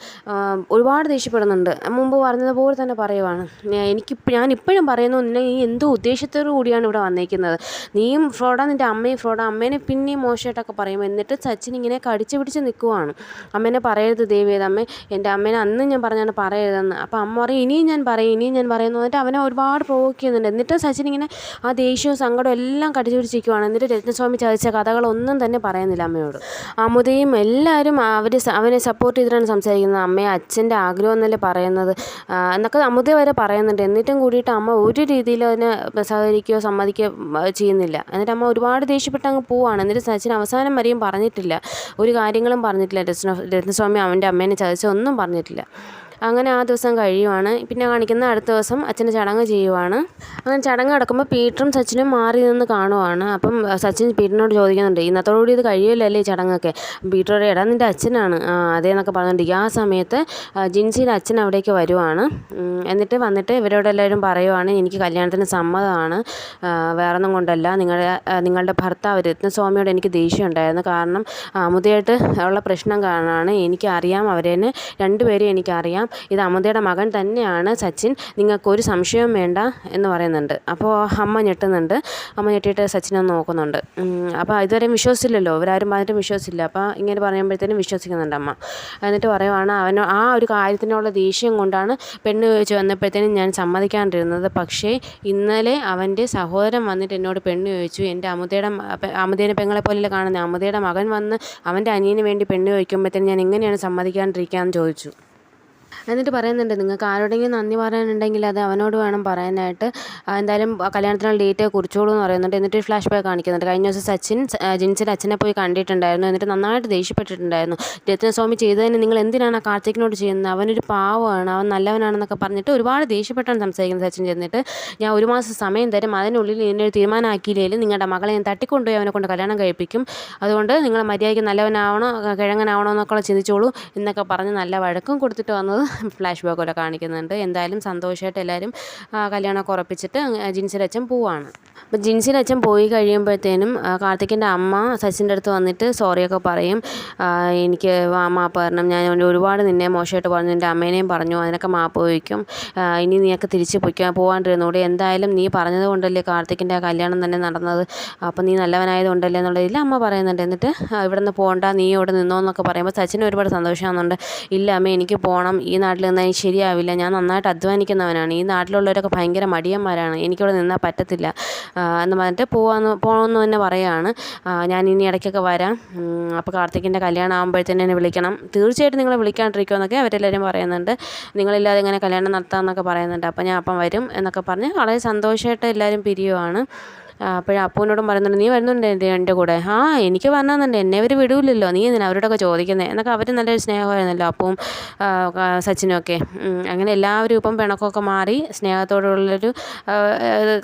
ഒരുപാട് ദേഷ്യപ്പെടുന്നുണ്ട്. മുമ്പ് പറഞ്ഞതുപോലെ തന്നെ പറയുവാണ്, ഞാൻ ഇപ്പോഴും പറയുന്നു, നിന്നെ ഈ എന്തോ ഉദ്ദേശത്തോടു കൂടിയാണ് ഇവിടെ വന്നേക്കുന്നത്, നീയും ഫ്രോഡാ, നിൻ്റെ അമ്മയും ഫ്രോഡാ, അമ്മേനെ പിന്നെയും മോശമായിട്ടൊക്കെ പറയും. എന്നിട്ട് സച്ചിൻ ഇങ്ങനെ കടിച്ചു പിടിച്ച് നിൽക്കുവാണ്. അമ്മേനെ പറയരുത് ദേവിയത്, അമ്മേ എൻ്റെ അമ്മേനെ അന്ന് ഞാൻ പറഞ്ഞാണ് പറയരുതെന്ന്. അപ്പോൾ അമ്മ പറയും ഇനിയും ഞാൻ പറയുന്നു. എന്നിട്ട് അവനെ ഒരുപാട് പ്രൊവോക്ക് ചെയ്യുന്നുണ്ട്. എന്നിട്ട് സച്ചിൻ ഇങ്ങനെ ആ ദേഷ്യവും സങ്കടവും എല്ലാം കടിച്ചു പിടിച്ചിരിക്കുവാണ്. എന്നിട്ട് രത്നസ്വാമി ചതിച്ച കഥകളൊന്നും തന്നെ പറയുന്നില്ല അമ്മയോട്. അമുദയും എല്ലാവരും അവനെ സപ്പോർട്ട് ചെയ്തിട്ടാണ് സംസാരിക്കുന്നത്. അമ്മയെ അച്ഛൻ്റെ ആഗ്രഹം എന്നല്ലേ പറയുന്നത് എന്നൊക്കെ അമുദ വരെ പറയുന്നുണ്ട്. എന്നിട്ടും കൂടിയിട്ട് അമ്മ ഒരു രീതിയിൽ അതിനെ സഹകരിക്കുകയോ സമ്മതിക്കുകയോ ചെയ്യുന്നില്ല. എന്നിട്ട് അമ്മ ഒരുപാട് ദേഷ്യപ്പെട്ട് അങ്ങ് പോവാണ്. എന്നിട്ട് സച്ചിൻ അവസാനം വരെയും പറഞ്ഞിട്ടില്ല, ഒരു കാര്യങ്ങളും പറഞ്ഞിട്ടില്ല. രത്നസ്വാമി അവൻ്റെ അമ്മേനെ ചതിച്ച ഒന്നും പറഞ്ഞിട്ടില്ല. അങ്ങനെ ആ ദിവസം കഴിയുവാണ്. പിന്നെ കാണിക്കുന്ന അടുത്ത ദിവസം അച്ഛൻ്റെ ചടങ്ങ് ചെയ്യുവാണ്. അങ്ങനെ ചടങ്ങ് നടക്കുമ്പോൾ പീറ്ററും സച്ചിനും മാറി നിന്ന് കാണുവാണ്. അപ്പം സച്ചിൻ പീറ്ററിനോട് ചോദിക്കുന്നുണ്ട്, ഇന്നത്തോടുകൂടി ഇത് കഴിയുമല്ലേ ഈ ചടങ്ങൊക്കെ? പീറ്റർ എടാ നിൻ്റെ അച്ഛനാണ്. അതേന്നൊക്കെ പറഞ്ഞുകൊണ്ടിരിക്കുക. ആ സമയത്ത് ജിൻസിയുടെ അച്ഛൻ അവിടേക്ക് വരുവാണ്. വന്നിട്ട് ഇവരോടെല്ലാവരും പറയുവാണ്, എനിക്ക് കല്യാണത്തിന് സമ്മതമാണ്, വേറൊന്നും കൊണ്ടല്ല, നിങ്ങളുടെ ഭർത്താവ് രത്നസ്വാമിയോട് എനിക്ക് ദേഷ്യം ഉണ്ടായിരുന്നു. കാരണം അമുദയായിട്ട് ഉള്ള പ്രശ്നം കാരണമാണ്. എനിക്കറിയാം, അവരെന്നെ രണ്ടുപേരും എനിക്കറിയാം, ഇത് അമുദയുടെ മകൻ തന്നെയാണ് സച്ചിൻ, നിങ്ങൾക്കൊരു സംശയവും വേണ്ട എന്ന് പറയുന്നുണ്ട്. അപ്പോൾ അമ്മ ഞെട്ടുന്നുണ്ട്. അമ്മ ഞെട്ടിയിട്ട് സച്ചിനെ നോക്കുന്നുണ്ട്. അപ്പോൾ ഇതുവരെ വിശ്വസിച്ചില്ലല്ലോ, ഇവരാരും പറഞ്ഞിട്ടും വിശ്വസിച്ചില്ല. അപ്പോൾ ഇങ്ങനെ പറയുമ്പോഴത്തേനും വിശ്വസിക്കുന്നുണ്ട് അമ്മ. എന്നിട്ട് പറയുവാണ്, അവന് ആ ഒരു കാര്യത്തിനുള്ള ദേഷ്യം കൊണ്ടാണ് പെണ്ണ് ചോദിച്ച് വന്നപ്പോഴത്തേനും ഞാൻ സമ്മതിക്കാണ്ടിരുന്നത്. പക്ഷേ ഇന്നലെ അവൻ്റെ സഹോദരൻ വന്നിട്ട് എന്നോട് പെണ്ണ് ചോദിച്ചു. എൻ്റെ അമുദയുടെ പെങ്ങളെ പോലെയല്ല കാണുന്നത്, അമുദയുടെ മകൻ വന്ന് അവൻ്റെ അനിയന് വേണ്ടി പെണ്ണ് ചോദിക്കുമ്പോഴത്തേനും ഞാൻ എങ്ങനെയാണ് സമ്മതിക്കാണ്ടിരിക്കുകയെന്ന് ചോദിച്ചു. എന്നിട്ട് പറയുന്നുണ്ട്, നിങ്ങൾക്ക് ആരോടെങ്കിലും നന്ദി പറയാനുണ്ടെങ്കിൽ അത് അവനോട് വേണം പറയാനായിട്ട്, എന്തായാലും കല്യാണത്തിനുള്ള ഡേറ്റ് കുറിച്ചോളൂ എന്ന് പറയുന്നുണ്ട്. എന്നിട്ട് ഫ്ലാഷ് ബാക്ക് കാണിക്കുന്നുണ്ട്. കഴിഞ്ഞ ദിവസം സച്ചിൻ ജിൻസിൻ്റെ അച്ഛനെ പോയി കണ്ടിട്ടുണ്ടായിരുന്നു. എന്നിട്ട് നന്നായിട്ട് ദേഷ്യപ്പെട്ടിട്ടുണ്ടായിരുന്നു. രത്നസ്വാമി ചെയ്തതിന് നിങ്ങൾ എന്തിനാണ് ആ കാർത്തിക്കിനോട് ചെയ്യുന്നത്, അവനൊരു പാവമാണ്, അവൻ നല്ലവനാണെന്നൊക്കെ പറഞ്ഞിട്ട് ഒരുപാട് ദേഷ്യപ്പെട്ടാണ് സംസാരിക്കുന്നത് സച്ചിൻ. ചെന്നിട്ട് ഞാൻ 1 മാസം സമയം തരും, അതിനുള്ളിൽ ഇതിനൊരു തീരുമാനമാക്കിയില്ലെങ്കിൽ നിങ്ങളുടെ മകളെ ഞാൻ തട്ടിക്കൊണ്ടുപോയി അവനെ കൊണ്ട് കല്യാണം കഴിപ്പിക്കും, അതുകൊണ്ട് നിങ്ങൾ മര്യാദയ്ക്ക് നല്ലവനാവണോ കിഴങ്ങനാവണോ എന്നൊക്കെ ചിന്തിച്ചോളൂ എന്നൊക്കെ പറഞ്ഞ് നല്ല വഴക്കും കൊടുത്തിട്ട് വന്നത് ഫ്ലാഷ് ബാക്ക് പോലെ കാണിക്കുന്നുണ്ട്. എന്തായാലും സന്തോഷമായിട്ട് എല്ലാവരും കല്യാണമൊക്കെ ഉറപ്പിച്ചിട്ട് ജിൻസിയുടെ അച്ഛൻ പോവാണ്. അപ്പോൾ ജിൻസിയുടെ അച്ഛൻ പോയി കഴിയുമ്പോഴത്തേനും കാർത്തിക്കിൻ്റെ അമ്മ സച്ചിൻ്റെ അടുത്ത് വന്നിട്ട് സോറിയൊക്കെ പറയും. എനിക്ക് മാപ്പ് തരണം, ഞാൻ ഒരുപാട് നിന്നെ മോശമായിട്ട് പറഞ്ഞു, എൻ്റെ അമ്മേനെയും പറഞ്ഞു, അതിനൊക്കെ മാപ്പ് ചോദിക്കും, ഇനി നീയൊക്കെ തിരിച്ച് പോകാണ്ടിരുന്നൂടെ, എന്തായാലും നീ പറഞ്ഞത് കൊണ്ടല്ലേ കാർത്തിക്കിൻ്റെ ആ കല്യാണം തന്നെ നടന്നത്, അപ്പോൾ നീ നല്ലവനായത് കൊണ്ടല്ലേ എന്നുള്ള ഇതിൽ അമ്മ പറയുന്നുണ്ട്. എന്നിട്ട് ഇവിടെ നിന്ന് പോകണ്ട, നീ ഇവിടെ നിന്നോ എന്നൊക്കെ പറയുമ്പോൾ സച്ചിന് ഒരുപാട് സന്തോഷമാകുന്നുണ്ട്. ഇല്ല അമ്മ, എനിക്ക് പോകണം, ഈ നാട്ടിൽ നിന്നാൽ ശരിയാവില്ല, ഞാൻ നന്നായിട്ട് അധ്വാനിക്കുന്നവനാണ്, ഈ നാട്ടിലുള്ളവരൊക്കെ ഭയങ്കര മടിയന്മാരാണ്, എനിക്കിവിടെ നിന്നാൽ പറ്റത്തില്ല എന്ന് പറഞ്ഞിട്ട് പോകണമെന്ന് തന്നെ പറയുകയാണ്. ഞാൻ ഇനി ഇടയ്ക്കൊക്കെ വരാം, അപ്പോൾ കാർത്തിക്കിൻ്റെ കല്യാണം ആകുമ്പോഴത്തേനും എന്നെ വിളിക്കണം, തീർച്ചയായിട്ടും നിങ്ങളെ വിളിക്കാണ്ടിരിക്കുമെന്നൊക്കെ അവരെല്ലാവരും പറയുന്നുണ്ട്. നിങ്ങളില്ലാതെ ഇങ്ങനെ കല്യാണം നടത്താമെന്നൊക്കെ പറയുന്നുണ്ട്. അപ്പോൾ ഞാൻ അപ്പം വരും എന്നൊക്കെ പറഞ്ഞ് വളരെ സന്തോഷമായിട്ട് എല്ലാവരും പിരിയുവാണ്. അപ്പോഴും അപ്പൂനോടും പറയുന്നുണ്ട്, നീ വരുന്നുണ്ട് എൻ്റെ കൂടെ? എനിക്ക് വരണമെന്നുണ്ട്, എന്നെ അവർ വിടൂല്ലല്ലോ, നീ എന്തിനാ അവരോടൊക്കെ ചോദിക്കുന്നത് എന്നൊക്കെ. അവർ നല്ലൊരു സ്നേഹമായിരുന്നല്ലോ അപ്പവും സച്ചിനും ഒക്കെ. അങ്ങനെ എല്ലാവരും ഇപ്പം പിണക്കമൊക്കെ മാറി സ്നേഹത്തോടുള്ളൊരു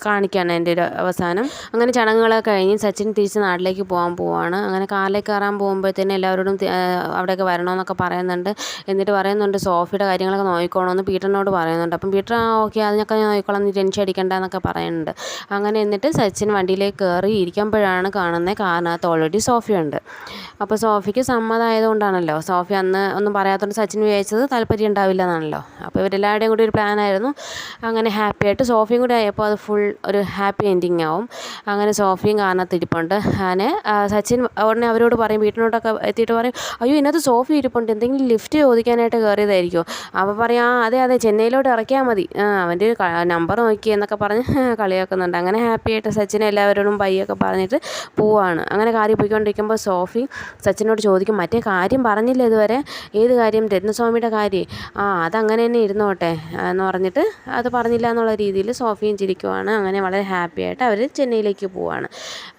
കാണിക്കുകയാണ് എൻ്റെ ഒരു അവസാനം. അങ്ങനെ ചടങ്ങുകളൊക്കെ കഴിഞ്ഞ് സച്ചിൻ തിരിച്ച് നാട്ടിലേക്ക് പോവാണ്. അങ്ങനെ കാറിലേക്ക് കയറാൻ പോകുമ്പോഴത്തേനും എല്ലാവരോടും അവിടെയൊക്കെ വരണമെന്നൊക്കെ പറയുന്നുണ്ട്. എന്നിട്ട് പറയുന്നുണ്ട് സോഫിയുടെ കാര്യങ്ങളൊക്കെ നോക്കിക്കോണമെന്ന് പീറ്ററിനോട് പറയുന്നുണ്ട്. അപ്പം പീറ്റർ ഓക്കെ അതിനൊക്കെ ഞാൻ നോക്കിക്കോളാം, നീ ടെൻഷൻ അടിക്കണ്ട എന്നൊക്കെ പറയുന്നുണ്ട്. അങ്ങനെ എന്നിട്ട് സച്ചിൻ സച്ചിൻ വണ്ടിയിലേക്ക് കയറി ഇരിക്കുമ്പോഴാണ് കാണുന്നത് കാറിനകത്ത് ഓൾറെഡി സോഫിയുണ്ട്. അപ്പോൾ സോഫിക്ക് സമ്മതമായതുകൊണ്ടാണല്ലോ, സോഫി അന്ന് ഒന്നും പറയാത്തതുകൊണ്ട് സച്ചിൻ വിചാരിച്ചത് താല്പര്യം ഉണ്ടാവില്ല എന്നാണല്ലോ. അപ്പോൾ ഇവരെല്ലാവരുടെയും കൂടി ഒരു പ്ലാനായിരുന്നു. അങ്ങനെ ഹാപ്പി ആയിട്ട് സോഫിയും കൂടി ആയപ്പോൾ അത് ഫുൾ ഒരു ഹാപ്പി എൻഡിങ് ആവും. അങ്ങനെ സോഫിയും കാറിനകത്ത് ഇരിപ്പുണ്ട്. അങ്ങനെ സച്ചിൻ ഉടനെ അവരോട് പറയും, വീട്ടിലോട്ടൊക്കെ എത്തിയിട്ട് പറയും, അയ്യോ ഇതിനകത്ത് സോഫി ഇരിപ്പുണ്ട്, എന്തെങ്കിലും ലിഫ്റ്റ് ചോദിക്കാനായിട്ട് കയറിയതായിരിക്കും. അപ്പോൾ പറയാം, അതെ ചെന്നൈയിലോട്ട് ഇറക്കിയാൽ മതി, അവൻ്റെ ഒരു നമ്പർ നോക്കി എന്നൊക്കെ പറഞ്ഞ് കളിയാക്കുന്നുണ്ട്. അങ്ങനെ ഹാപ്പി ആയിട്ട് സച്ചിനെ എല്ലാവരോടും ബൈയൊക്കെ പറഞ്ഞിട്ട് പോവാണ്. അങ്ങനെ കാര്യം പോയിക്കൊണ്ടിരിക്കുമ്പോൾ സോഫി സച്ചിനോട് ചോദിക്കും, മറ്റേ കാര്യം പറഞ്ഞില്ല ഇതുവരെ, ഏത് കാര്യം? രത്നസ്വാമിയുടെ കാര്യം. അതങ്ങനെ തന്നെ ഇരുന്നോട്ടെ എന്ന് പറഞ്ഞിട്ട് അത് പറഞ്ഞില്ല എന്നുള്ള രീതിയിൽ സോഫിയും ചിരിക്കുവാണ്. അങ്ങനെ വളരെ ഹാപ്പി ആയിട്ട് അവർ ചെന്നൈയിലേക്ക് പോവാണ്.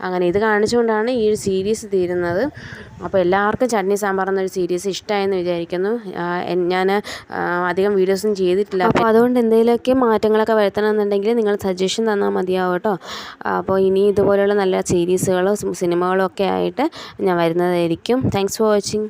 അങ്ങനെ ഇത് കാണിച്ചുകൊണ്ടാണ് ഈ ഒരു സീരീസ് തീരുന്നത്. അപ്പോൾ എല്ലാവർക്കും ചട്നി സാമ്പാർ എന്നൊരു സീരീസ് ഇഷ്ടമായെന്ന് വിചാരിക്കുന്നു. ഞാൻ അധികം വീഡിയോസൊന്നും ചെയ്തിട്ടില്ല, അപ്പോൾ അതുകൊണ്ട് എന്തെങ്കിലുമൊക്കെ മാറ്റങ്ങളൊക്കെ വരുത്തണമെന്നുണ്ടെങ്കിൽ നിങ്ങൾ സജഷൻ തന്നാൽ മതിയാവും കേട്ടോ. അപ്പോൾ ഇനി ഇതുപോലെയുള്ള നല്ല സീരീസുകളും സിനിമകളും ഒക്കെ ആയിട്ട് ഞാൻ വരുന്നതായിരിക്കും. Thanks for watching.